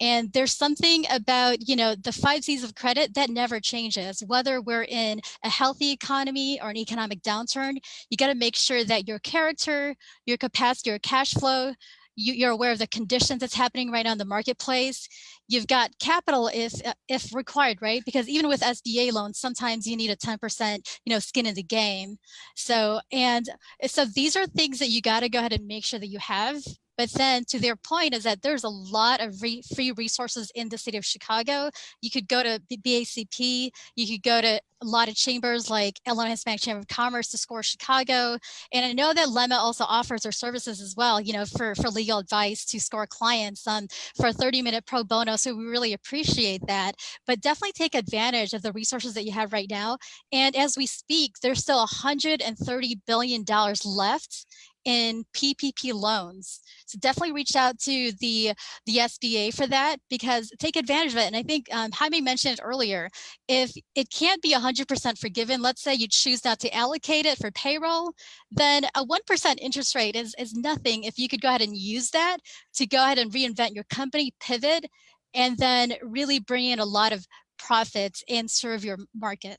C: And there's something about, the 5 C's of credit that never changes. Whether we're in a healthy economy or an economic downturn, you got to make sure that your character, your capacity, your cash flow, you're aware of the conditions that's happening right now in the marketplace. You've got capital if required, right? Because even with SBA loans, sometimes you need a 10%, skin in the game. So these are things that you got to go ahead and make sure that you have. But then to their point is that there's a lot of free resources in the city of Chicago. You could go to BACP, you could go to a lot of chambers like Illinois Hispanic Chamber of Commerce, to SCORE Chicago. And I know that LEMA also offers their services as well, for legal advice to SCORE clients for a 30-minute pro bono. So we really appreciate that. But definitely take advantage of the resources that you have right now. And as we speak, there's still $130 billion left in PPP loans. So definitely reach out to the SBA for that, because take advantage of it. And I think Jaime mentioned earlier, if it can't be 100% forgiven, let's say you choose not to allocate it for payroll, then a 1% interest rate is nothing. If you could go ahead and use that to go ahead and reinvent your company, pivot, and then really bring in a lot of profits and serve your market.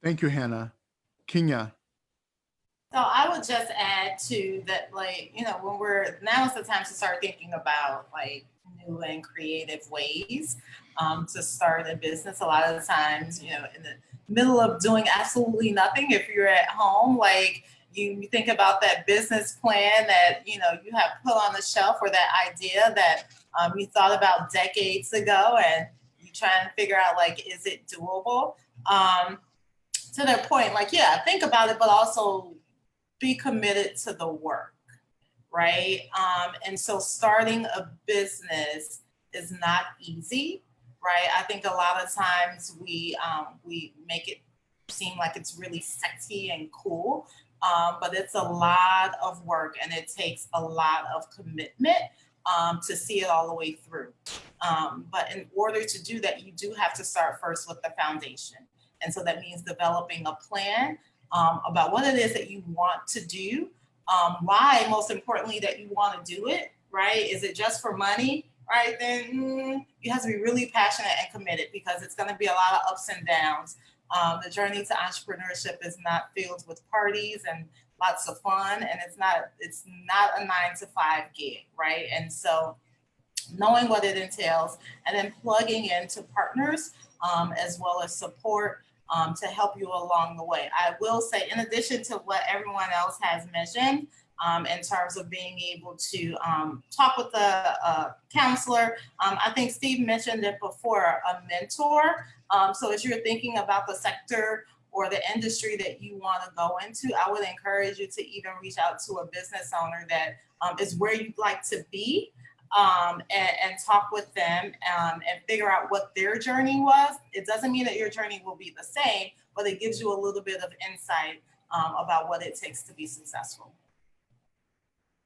A: Thank you, Hanna. Kenya.
E: So I would just add to that, when now's the time to start thinking about new and creative ways to start a business. A lot of the times, in the middle of doing absolutely nothing, if you're at home, you think about that business plan that, you have put on the shelf, or that idea that you thought about decades ago, and you try and figure out, is it doable? To their point, think about it, but also be committed to the work, right? And so starting a business is not easy, right? I think a lot of times we make it seem like it's really sexy and cool, but it's a lot of work, and it takes a lot of commitment to see it all the way through. But in order to do that, you do have to start first with the foundation. And so that means developing a plan about what it is that you want to do, why, most importantly, that you want to do it, right? Is it just for money, right? Then you have to be really passionate and committed, because it's going to be a lot of ups and downs. The journey to entrepreneurship is not filled with parties and lots of fun, and it's not a 9-to-5 gig, right? And so knowing what it entails, and then plugging into partners as well as support to help you along the way. I will say, in addition to what everyone else has mentioned, in terms of being able to talk with the counselor, I think Steve mentioned it before, a mentor. So as you're thinking about the sector or the industry that you want to go into, I would encourage you to even reach out to a business owner that is where you'd like to be, and talk with them and figure out what their journey was. It doesn't mean that your journey will be the same, but it gives you a little bit of insight about what it takes to be successful.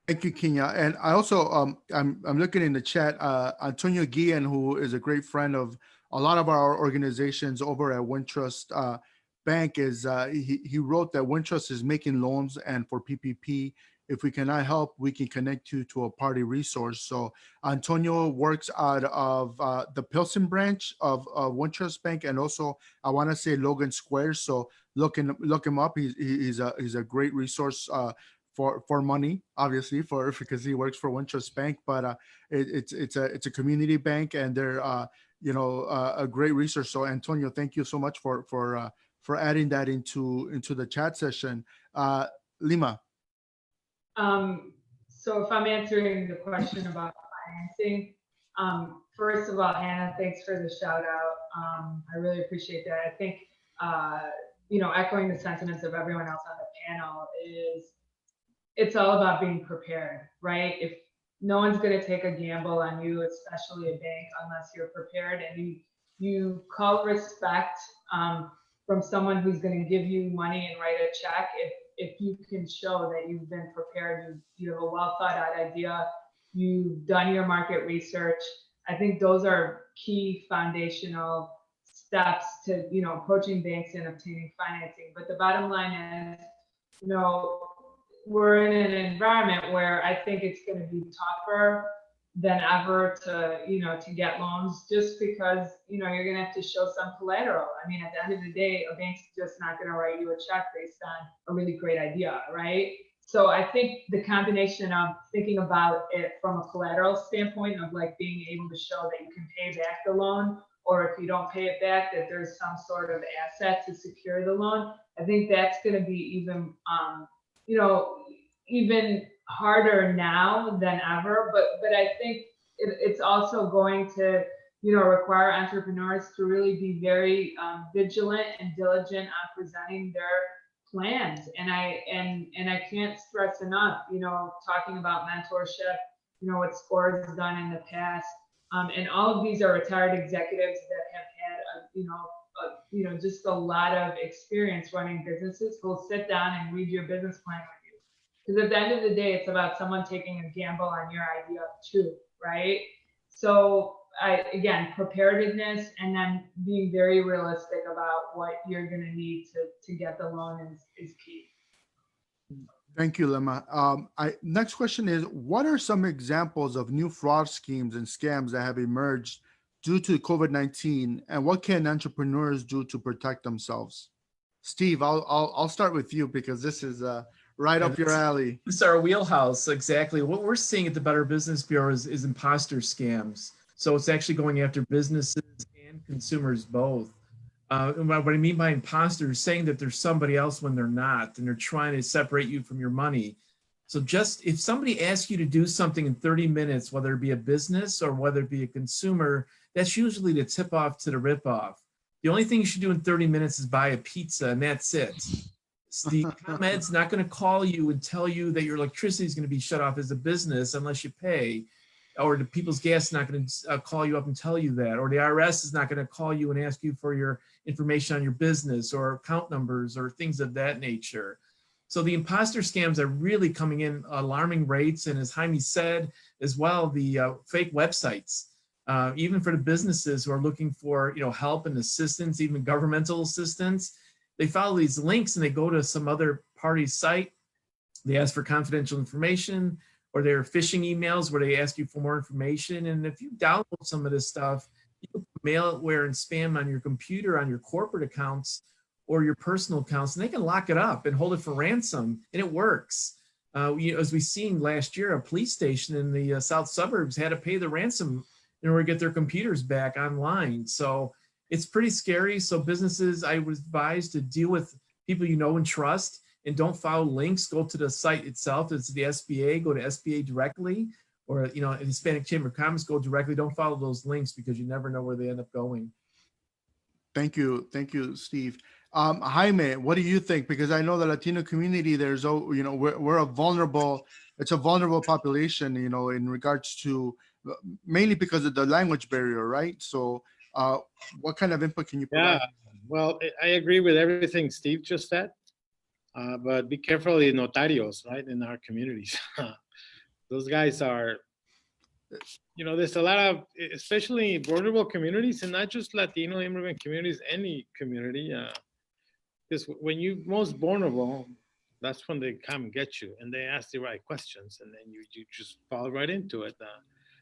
A: Thank you, Kenya. And I also, I'm looking in the chat, Antonio Guillen, who is a great friend of a lot of our organizations over at Wintrust Bank, is he wrote that Wintrust is making loans, and for PPP, if we cannot help, we can connect you to a party resource. So Antonio works out of the Pilsen branch of Wintrust Bank, and also I want to say Logan Square. So look him up. He's a great resource for money, obviously, because he works for Wintrust Bank. But it's a community bank, and they're a great resource. So Antonio, thank you so much for adding that into the chat session. Lima.
F: So if I'm answering the question about financing, first of all, Hannah, thanks for the shout out. I really appreciate that. I think, echoing the sentiments of everyone else on the panel, it's all about being prepared, right? If no one's going to take a gamble on you, especially a bank, unless you're prepared, and you call respect from someone who's going to give you money and write a check. If you can show that you've been prepared, you have a well thought out idea, you've done your market research, I think those are key foundational steps to approaching banks and obtaining financing. But the bottom line is, we're in an environment where I think it's going to be tougher than ever to get loans, just because you're going to have to show some collateral. I mean, at the end of the day, a bank's just not going to write you a check based on a really great idea, right? So I think the combination of thinking about it from a collateral standpoint of like being able to show that you can pay back the loan, or if you don't pay it back, that there's some sort of asset to secure the loan. I think that's going to be even harder now than ever. But I think it's also going to require entrepreneurs to really be very vigilant and diligent on presenting their plans. And I can't stress enough, talking about mentorship, what SCORE has done in the past. And all of these are retired executives that have had, just a lot of experience running businesses who will sit down and read your business plan with you. Because at the end of the day, it's about someone taking a gamble on your idea too, right? So again, preparedness, and then being very realistic about what you're going to need to get the loan is key.
A: Thank you, Lema. Next question is, what are some examples of new fraud schemes and scams that have emerged due to COVID-19, and what can entrepreneurs do to protect themselves? Steve, I'll start with you because this is right up your alley.
D: It's our wheelhouse, exactly. What we're seeing at the Better Business Bureau is imposter scams. So it's actually going after businesses and consumers both. And what I mean by imposter is saying that there's somebody else when they're not, and they're trying to separate you from your money. So just if somebody asks you to do something in 30 minutes, whether it be a business or whether it be a consumer, that's usually the tip off to the rip off. The only thing you should do in 30 minutes is buy a pizza, and that's it. The ComEd's not going to call you and tell you that your electricity is going to be shut off as a business unless you pay. Or the People's Gas is not going to call you up and tell you that. Or the IRS is not going to call you and ask you for your information on your business or account numbers or things of that nature. So the imposter scams are really coming in alarming rates. And as Jaime said, as well, the fake websites, even for the businesses who are looking for help and assistance, even governmental assistance, they follow these links and they go to some other party's site. They ask for confidential information, or there are phishing emails where they ask you for more information. And if you download some of this stuff, you can put malware and spam on your computer, on your corporate accounts or your personal accounts, and they can lock it up and hold it for ransom, and it works. As we seen last year, a police station in the south suburbs had to pay the ransom in order to get their computers back online. So it's pretty scary. So businesses, I was advised to deal with people you know and trust, and don't follow links. Go to the site itself. It's the SBA. Go to SBA directly, or Hispanic Chamber of Commerce. Go directly. Don't follow those links because you never know where they end up going.
A: Thank you, Steve. Jaime, what do you think? Because I know the Latino community, we're a vulnerable. It's a vulnerable population, in regards to mainly because of the language barrier, right? So, what kind of input can you provide?
B: Yeah, well, I agree with everything Steve just said, but be careful of the notarios, right, in our communities. Those guys are, there's a lot of, especially vulnerable communities, and not just Latino immigrant communities, any community. Because when you're most vulnerable, that's when they come and get you, and they ask the right questions, and then you just fall right into it.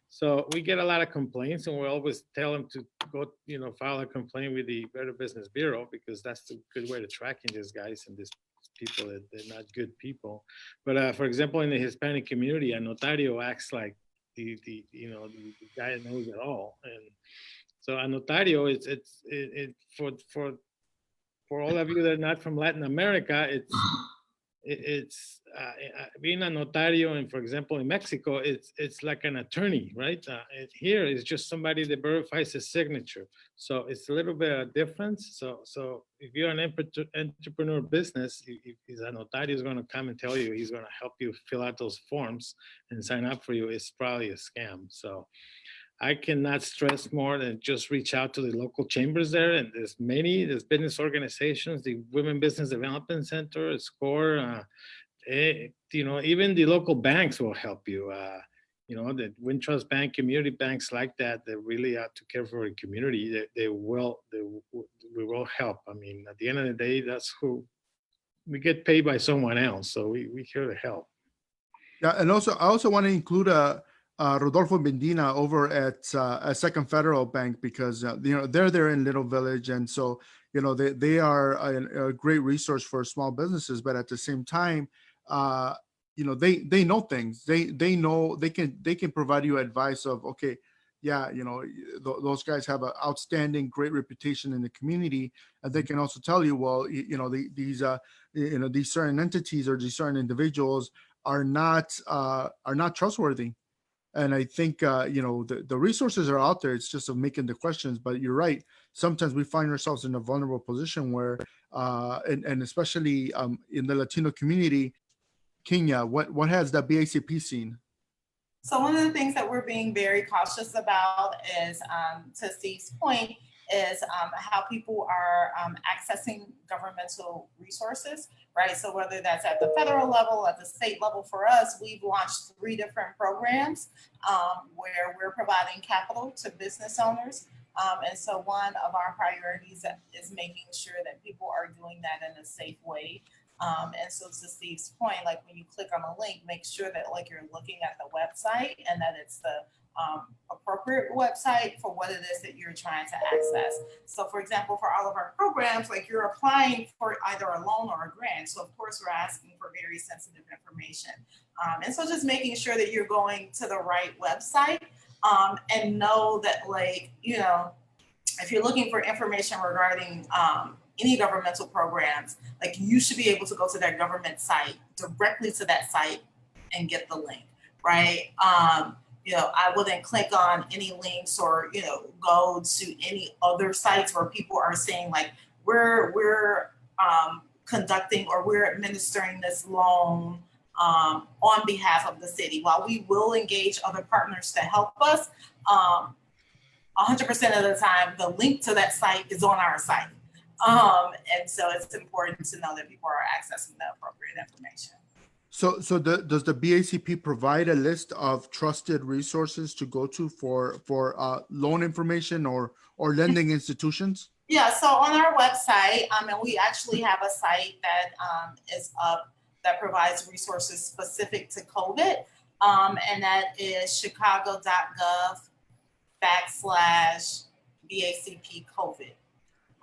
B: So we get a lot of complaints, and we always tell them to go, file a complaint with the Better Business Bureau, because that's the good way to tracking these guys and these people that they're not good people. But for example, in the Hispanic community, a notario acts like the guy that knows it all, and so a notario is for all of you that are not from Latin America, it's being a notario, and for example in Mexico, it's like an attorney, right? Here is just somebody that verifies a signature, so it's a little bit of difference. So if you're an entrepreneur business, if a notario is going to come and tell you he's going to help you fill out those forms and sign up for you, it's probably a scam. So I cannot stress more than just reach out to the local chambers there, and there's business organizations, the Women Business Development Center, SCORE, even the local banks will help you. The Wintrust Bank, community banks like that really out to care for the community. We will help. I mean, at the end of the day, that's who we get paid by someone else, so we're here to help.
A: Yeah, and I also want to include Rodolfo Medina over at Second Federal Bank, because they're there in Little Village, and so they are a great resource for small businesses. But at the same time, they know things. They know they can provide you advice of, okay, yeah, those guys have an outstanding, great reputation in the community, and they can also tell you, well, these certain entities or these certain individuals are not trustworthy. And I think, the resources are out there. It's just of making the questions. But you're right. Sometimes we find ourselves in a vulnerable position where, and especially in the Latino community, Kenya, what has the BACP seen?
E: So one of the things that we're being very cautious about is, to Steve's point, is how people are accessing governmental resources, right? So whether that's at the federal level, at the state level, for us, we've launched 3 different programs where we're providing capital to business owners. And so one of our priorities is making sure that people are doing that in a safe way. And so to Steve's point, like when you click on a link, make sure that you're looking at the website and that it's the appropriate website for what it is that you're trying to access. So for example, for all of our programs, you're applying for either a loan or a grant. So of course we're asking for very sensitive information. And so just making sure that you're going to the right website, and know that if you're looking for information regarding any governmental programs, you should be able to go to that government site, directly to that site, and get the link, right? I wouldn't click on any links or, go to any other sites where people are saying we're conducting or we're administering this loan on behalf of the city. While we will engage other partners to help us, 100% of the time, the link to that site is on our site. And so it's important to know that people are accessing the appropriate information.
A: So does the BACP provide a list of trusted resources to go to for loan information or lending institutions?
E: Yeah, so on our website, and we actually have a site that is up that provides resources specific to COVID, and that is chicago.gov/BACP COVID,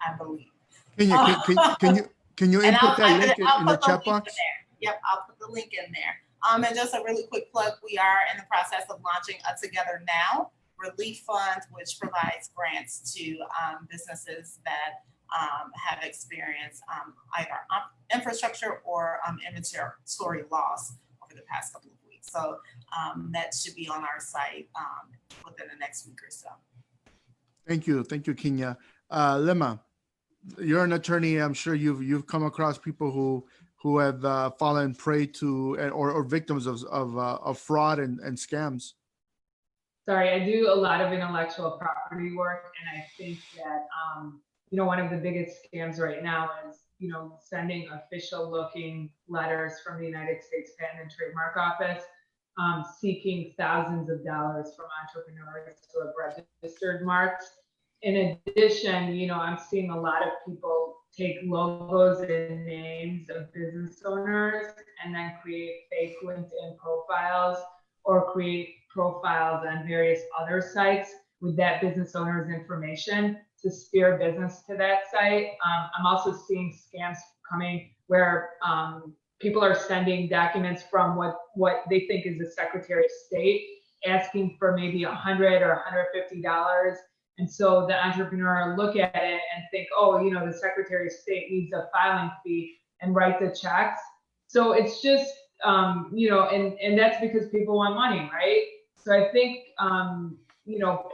E: I believe.
A: Can you input that link in the chat box?
E: Yep, I'll put the link in there. And just a really quick plug, we are in the process of launching a Together Now relief fund, which provides grants to businesses that have experienced either infrastructure or inventory loss over the past couple of weeks. So that should be on our site within the next week or so. Thank you,
A: Kenya. Lema, you're an attorney. I'm sure you've come across people who have fallen prey to or victims of fraud and scams.
F: Sorry, I do a lot of intellectual property work, and I think that one of the biggest scams right now is sending official looking letters from the United States Patent and Trademark Office seeking thousands of dollars from entrepreneurs who have registered marks. In addition, I'm seeing a lot of people take logos and names of business owners and then create fake LinkedIn profiles or create profiles on various other sites with that business owner's information to steer business to that site. I'm also seeing scams coming where people are sending documents from what they think is the Secretary of State, asking for maybe $100 or $150. And so the entrepreneur look at it and think, oh, the Secretary of State needs a filing fee and write the checks. So it's just, and that's because people want money, right? So I think,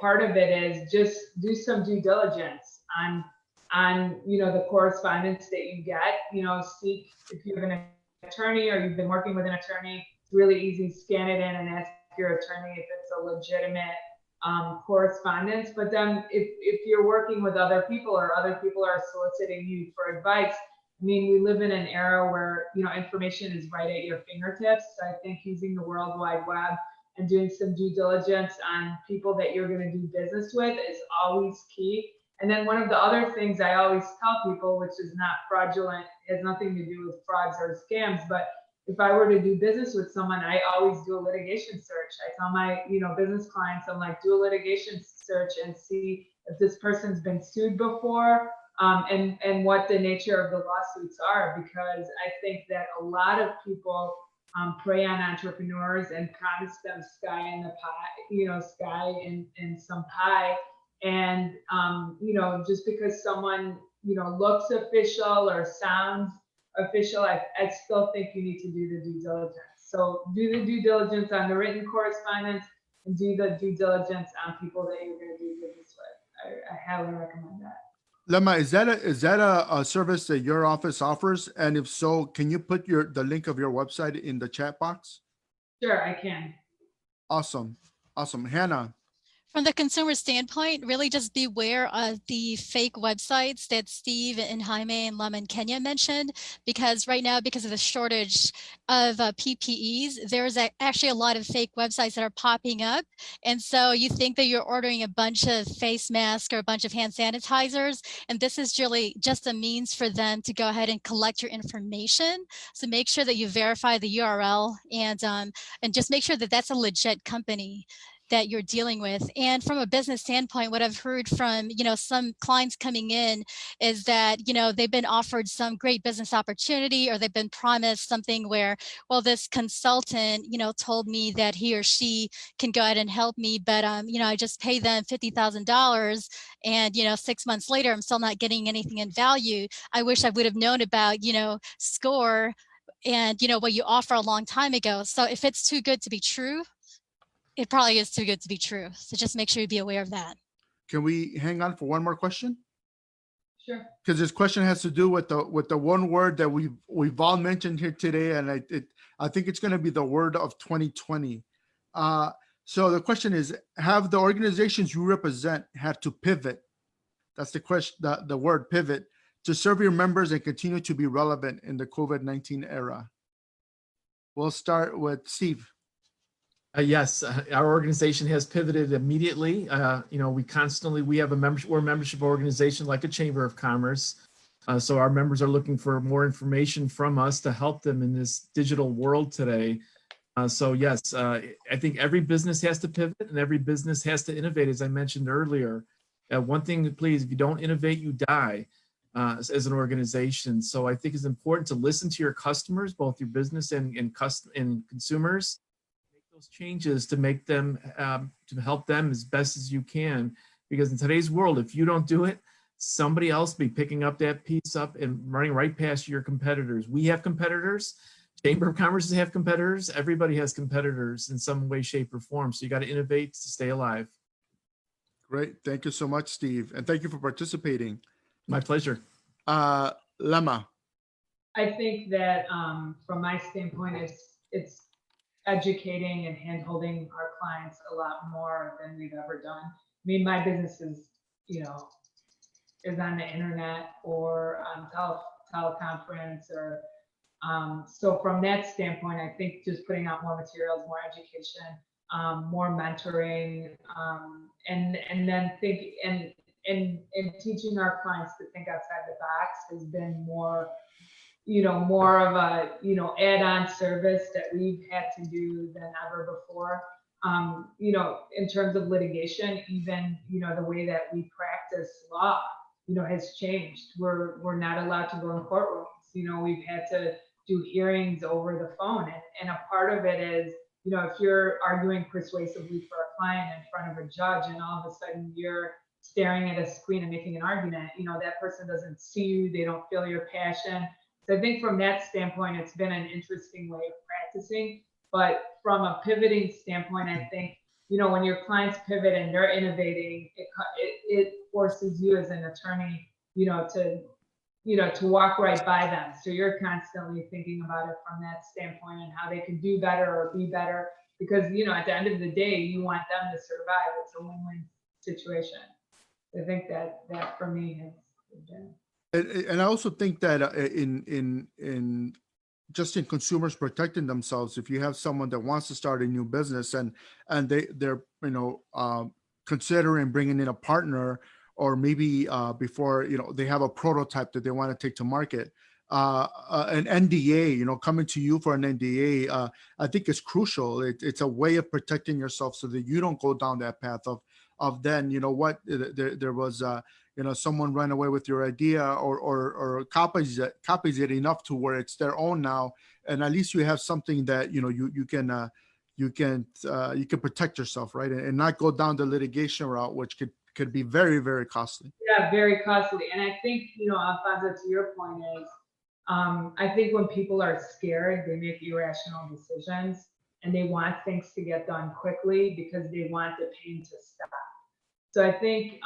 F: part of it is just do some due diligence on the correspondence that you get. Seek, if you have an attorney or you've been working with an attorney, it's really easy, scan it in and ask your attorney if it's a legitimate correspondence. But then if you're working with other people or other people are soliciting you for advice, we live in an era where information is right at your fingertips. So I think using the World Wide Web and doing some due diligence on people that you're going to do business with is always key. And then one of the other things I always tell people, which is not fraudulent, has nothing to do with frauds or scams, but if I were to do business with someone, I always do a litigation search. I tell my business clients, I'm like, do a litigation search and see if this person's been sued before, and what the nature of the lawsuits are, because I think that a lot of people prey on entrepreneurs and promise them sky in the pie, sky in some pie. And, just because someone, looks official or sounds official, I still think you need to do the due diligence. So do the due diligence on the written correspondence and do the due diligence on people that you're going to do business with. I highly recommend that.
A: Lema, is that a service that your office offers? And if so, can you put the link of your website in the chat box?
F: Sure, I can.
A: Awesome. Hanna.
C: From the consumer standpoint, really just beware of the fake websites that Steve and Jaime and Lema and Kenya mentioned, because right now, because of the shortage of PPEs, there's actually a lot of fake websites that are popping up. And so you think that you're ordering a bunch of face masks or a bunch of hand sanitizers, and this is really just a means for them to go ahead and collect your information. So make sure that you verify the URL and just make sure that that's a legit company that you're dealing with. And from a business standpoint, what I've heard from, some clients coming in is that, they've been offered some great business opportunity, or they've been promised something where, well, this consultant, told me that he or she can go ahead and help me, but, I just pay them $50,000 and, 6 months later, I'm still not getting anything in value. I wish I would have known about, SCORE and, what you offer a long time ago. So if it's too good to be true, it probably is too good to be true. So just make sure you be aware of that.
A: Can we hang on for one more question?
F: Sure.
A: Because this question has to do with the one word that we've all mentioned here today, and I think it's going to be the word of 2020. So the question is: have the organizations you represent had to pivot? That's the question. The word pivot to serve your members and continue to be relevant in the COVID-19 era. We'll start with Steve.
D: Yes, our organization has pivoted immediately. We have we're a membership organization like a Chamber of Commerce. So our members are looking for more information from us to help them in this digital world today. So yes, I think every business has to pivot and every business has to innovate, as I mentioned earlier. One thing, please, if you don't innovate, you die. as an organization. So I think it's important to listen to your customers, both your business and consumers, make those changes to make them, to help them as best as you can. Because in today's world, if you don't do it, somebody else be picking up that piece up and running right past your competitors. We have competitors. Chamber of Commerce have competitors. Everybody has competitors in some way, shape, or form. So you got to innovate to stay alive.
A: Great. Thank you so much, Steve. And thank you for participating.
D: My pleasure.
A: Lemma.
F: I think that from my standpoint, it's educating and handholding our clients a lot more than we've ever done. I mean, my business is, is on the internet or on teleconference or so from that standpoint, I think just putting out more materials, more education, more mentoring, and then teaching our clients to think outside the box has been more, more of a, add-on service that we've had to do than ever before. In terms of litigation, even, the way that we practice law, has changed. We're not allowed to go in courtrooms. We've had to do hearings over the phone. And a part of it is, if you're arguing persuasively for a client in front of a judge and all of a sudden you're staring at a screen and making an argument, that person doesn't see you, they don't feel your passion. So I think from that standpoint, it's been an interesting way of practicing. But from a pivoting standpoint, I think, when your clients pivot and they're innovating, it forces you as an attorney, to walk right by them. So you're constantly thinking about it from that standpoint and how they can do better or be better. Because, at the end of the day, you want them to survive. It's a win-win situation. I think that for me has been.
A: And I also think that in just in consumers protecting themselves, if you have someone that wants to start a new business and they're considering bringing in a partner, or maybe before they have a prototype that they want to take to market, an NDA, coming to you for an NDA, I think is crucial. It's a way of protecting yourself so that you don't go down that path of then there was someone ran away with your idea or copies it enough to where it's their own now, and at least you have something that you can protect yourself, right, and not go down the litigation route, which could be very, very costly.
F: Yeah, very costly. And I think, Alfonso, to your point is, I think when people are scared, they make irrational decisions and they want things to get done quickly because they want the pain to stop. So I think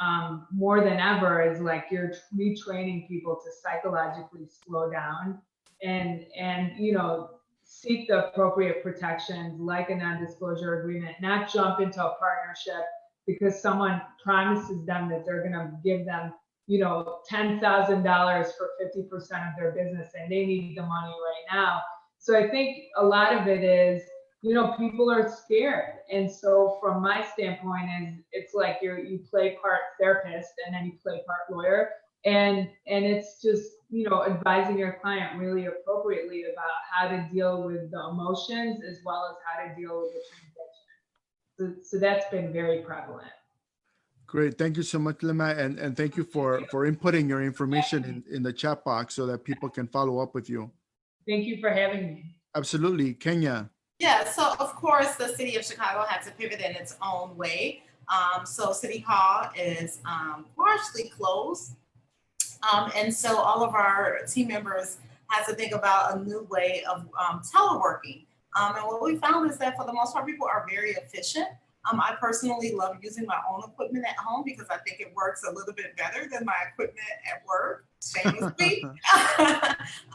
F: more than ever is like you're retraining people to psychologically slow down and seek the appropriate protections like a non-disclosure agreement, not jump into a partnership because someone promises them that they're going to give them, $10,000 for 50% of their business and they need the money right now. So I think a lot of it is, people are scared. And so from my standpoint is it's like you play part therapist and then you play part lawyer. And it's just, advising your client really appropriately about how to deal with the emotions as well as how to deal with the transaction. So that's been very prevalent.
A: Great. Thank you so much, Lemma. And thank you for inputting your information in the chat box so that people can follow up with you.
F: Thank you for having me.
A: Absolutely. Kenya.
E: Yeah, so of course, the city of Chicago had to pivot in its own way. So City Hall is largely closed. And so all of our team members had to think about a new way of teleworking. And what we found is that for the most part, people are very efficient. I personally love using my own equipment at home because I think it works a little bit better than my equipment at work, shamelessly.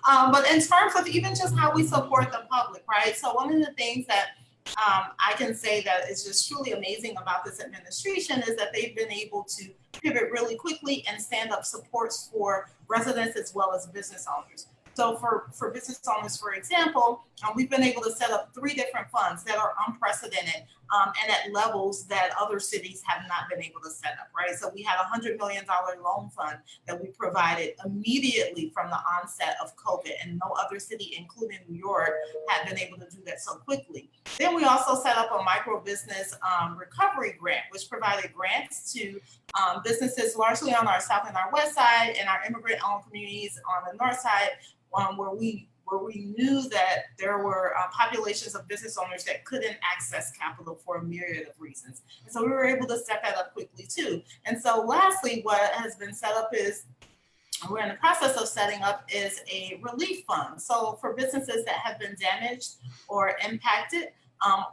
E: But in terms of even just how we support the public, right? So one of the things that I can say that is just truly amazing about this administration is that they've been able to pivot really quickly and stand up supports for residents as well as business owners. So for business owners, for example, we've been able to set up 3 different funds that are unprecedented and at levels that other cities have not been able to set up, right? So we had a $100 million loan fund that we provided immediately from the onset of COVID, and no other city, including New York, had been able to do that so quickly. Then we also set up a micro business recovery grant, which provided grants to businesses largely on our south and our west side and our immigrant-owned communities on the north side, where we knew that there were populations of business owners that couldn't access capital for a myriad of reasons. And so we were able to set that up quickly too. And so lastly, what has been set up is, we're in the process of setting up, is a relief fund. So for businesses that have been damaged or impacted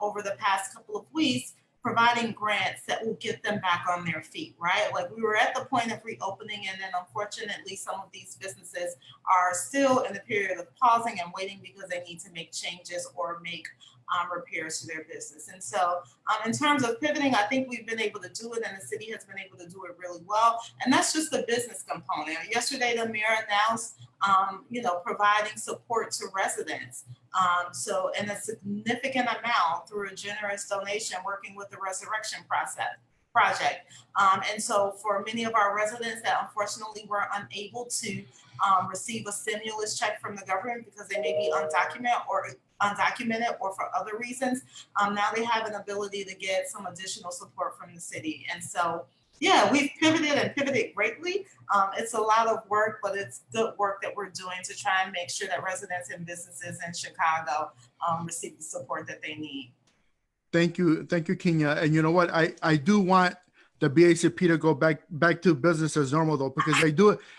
E: over the past couple of weeks, providing grants that will get them back on their feet, right? Like, we were at the point of reopening, and then unfortunately some of these businesses are still in the period of pausing and waiting because they need to make changes or make repairs to their business. And so in terms of pivoting, I think we've been able to do it, and the city has been able to do it really well. And that's just the business component. Yesterday, the mayor announced, providing support to residents. So in a significant amount through a generous donation, working with the Resurrection Project. And so for many of our residents that unfortunately were unable to receive a stimulus check from the government because they may be undocumented or for other reasons, now they have an ability to get some additional support from the city. And so, yeah, we've pivoted greatly. It's a lot of work, but it's good work that we're doing to try and make sure that residents and businesses in Chicago receive the support that they need.
A: Thank you, Kenya. And you know what? I do want the BACP to go back to business as normal, though, because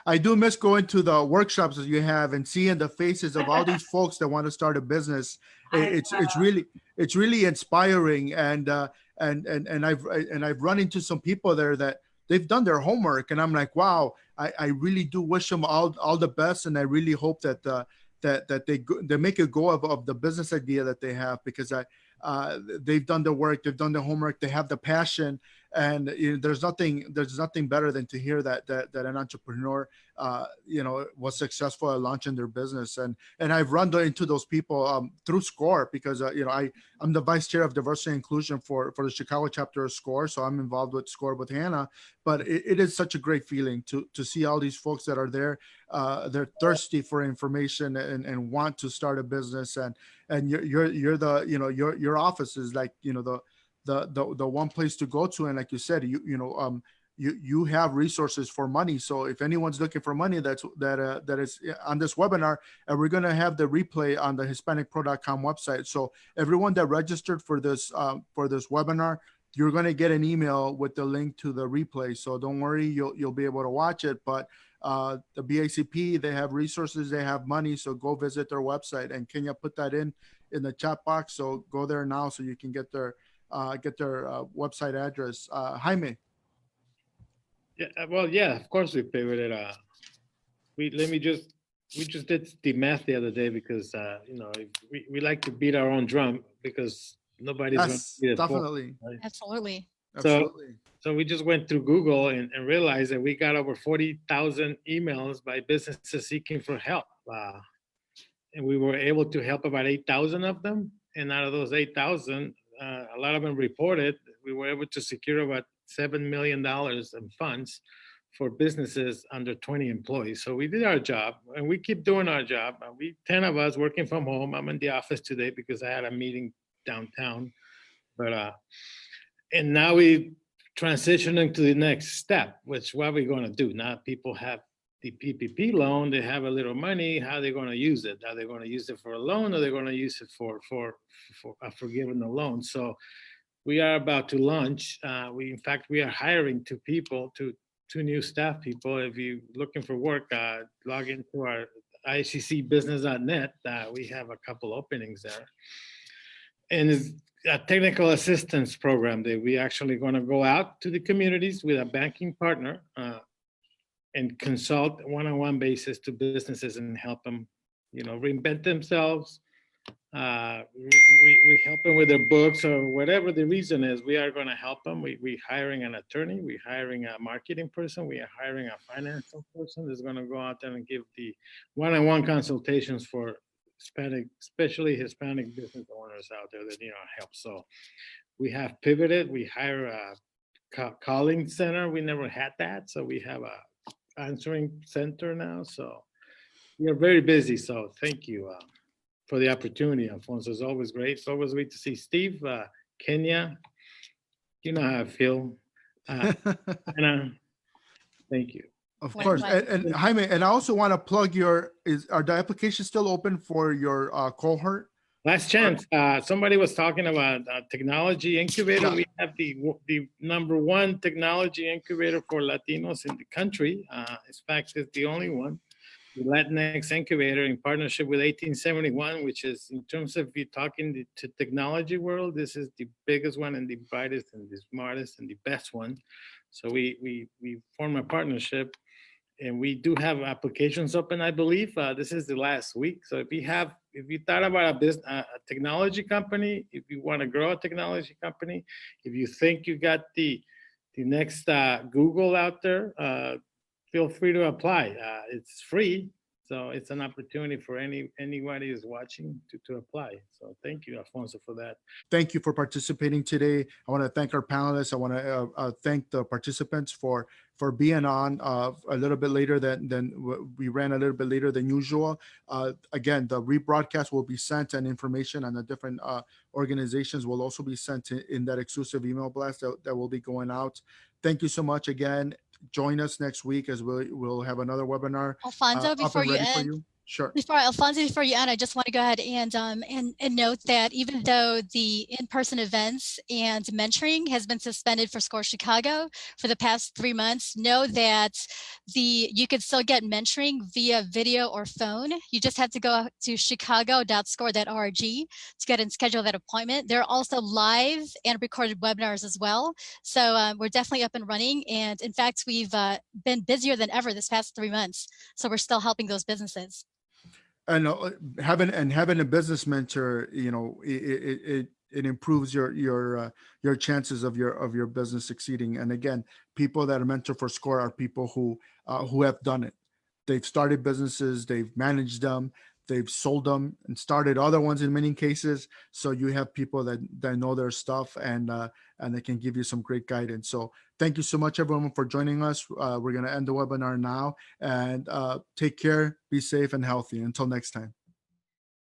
A: I do miss going to the workshops that you have and seeing the faces of all these folks that want to start a business. It's really inspiring, and I've run into some people there that they've done their homework, and I'm like, wow, I really do wish them all the best, and I really hope that they make a go of the business idea that they have, because they've done the work, they've done the homework, they have the passion, and there's nothing better than to hear that an entrepreneur was successful at launching their business. And I've run into those people through SCORE, because I'm the vice chair of diversity and inclusion for the Chicago chapter of SCORE, so I'm involved with SCORE with Hanna. But it is such a great feeling to see all these folks that are there. They're thirsty for information and want to start a business, and you're the your office is like the one place to go to. And like you said, you have resources for money. So if anyone's looking for money, that is on this webinar, and we're going to have the replay on the HispanicPro.com website. So everyone that registered for this webinar, you're going to get an email with the link to the replay. So don't worry, you'll be able to watch it. But the BACP, they have resources, they have money. So go visit their website, and Kenya put that in the chat box. So go there now so you can get their website address. Jaime.
B: Yeah, well, yeah, of course we pivoted. We just did the math the other day, because we like to beat our own drum, because nobody's going to beat it.
A: Definitely.
B: Right?
C: Absolutely.
B: So we just went through Google and realized that we got over 40,000 emails by businesses seeking for help. And we were able to help about 8,000 of them. And out of those 8,000, a lot of them reported, we were able to secure about $7 million in funds for businesses under 20 employees. So we did our job, and we keep doing our job. 10 of us working from home. I'm in the office today because I had a meeting downtown. But and now we transitioning to the next step, which what we're going to do. Now people have the PPP loan, they have a little money. How are they going to use it? Are they going to use it for a loan, or are they going to use it for forgiving the loan? So we are about to launch. In fact, we are hiring two new staff people. If you're looking for work, log into our iccbusiness.net. We have a couple openings there. And it's a technical assistance program that we actually going to go out to the communities with a banking partner and consult one-on-one basis to businesses and help them, reinvent themselves, We help them with their books or whatever the reason is. We are going to help them. We hiring an attorney. We hiring a marketing person. We are hiring a financial person that's going to go out there and give the one-on-one consultations for Hispanic, especially Hispanic business owners out there that need our help. So we have pivoted. We hire a calling center. We never had that. So we have a answering center now. So we are very busy. So thank you for the opportunity, Alfonso. It's always great. It's always great to see Steve, Kenya. You know how I feel. Anna, thank you.
A: Of course. And Jaime, and I also want to plug are the applications still open for your cohort?
B: Last chance. Somebody was talking about technology incubator.
A: Yeah.
B: We have the #1 technology incubator for Latinos in the country. In fact, it's the only one. The Latinx incubator in partnership with 1871, which is, in terms of you talking to technology world, this is the biggest one and the brightest and the smartest and the best one. So we form a partnership, and we do have applications open, I believe. This is the last week. So if you thought about a technology company, if you want to grow a technology company, if you think you got the next Google out there, feel free to apply. It's free, so it's an opportunity for anybody who's watching to apply. So thank you, Alfonso, for that.
A: Thank you for participating today. I want to thank our panelists. I want to thank the participants for being on a little bit later than we ran a little bit later than usual. Again, the rebroadcast will be sent, and information on the different organizations will also be sent in that exclusive email blast that will be going out. Thank you so much again. Join us next week as we'll have another webinar.
C: Alfonso, before you end,
A: Sure.
C: Before you end, I just want to go ahead and note that even though the in-person events and mentoring has been suspended for SCORE Chicago for the past 3 months, know that you can still get mentoring via video or phone. You just have to go to chicago.score.org to get and schedule that appointment. There are also live and recorded webinars as well. So we're definitely up and running. And in fact, we've been busier than ever this past 3 months. So we're still helping those businesses.
A: And having a business mentor, it improves your chances of your business succeeding. And again, people that are mentored for SCORE are people who have done it. They've started businesses, they've managed them, they've sold them and started other ones in many cases. So you have people that know their stuff, and they can give you some great guidance. So thank you so much, everyone, for joining us. We're going to end the webinar now, and take care, be safe and healthy. Until next time.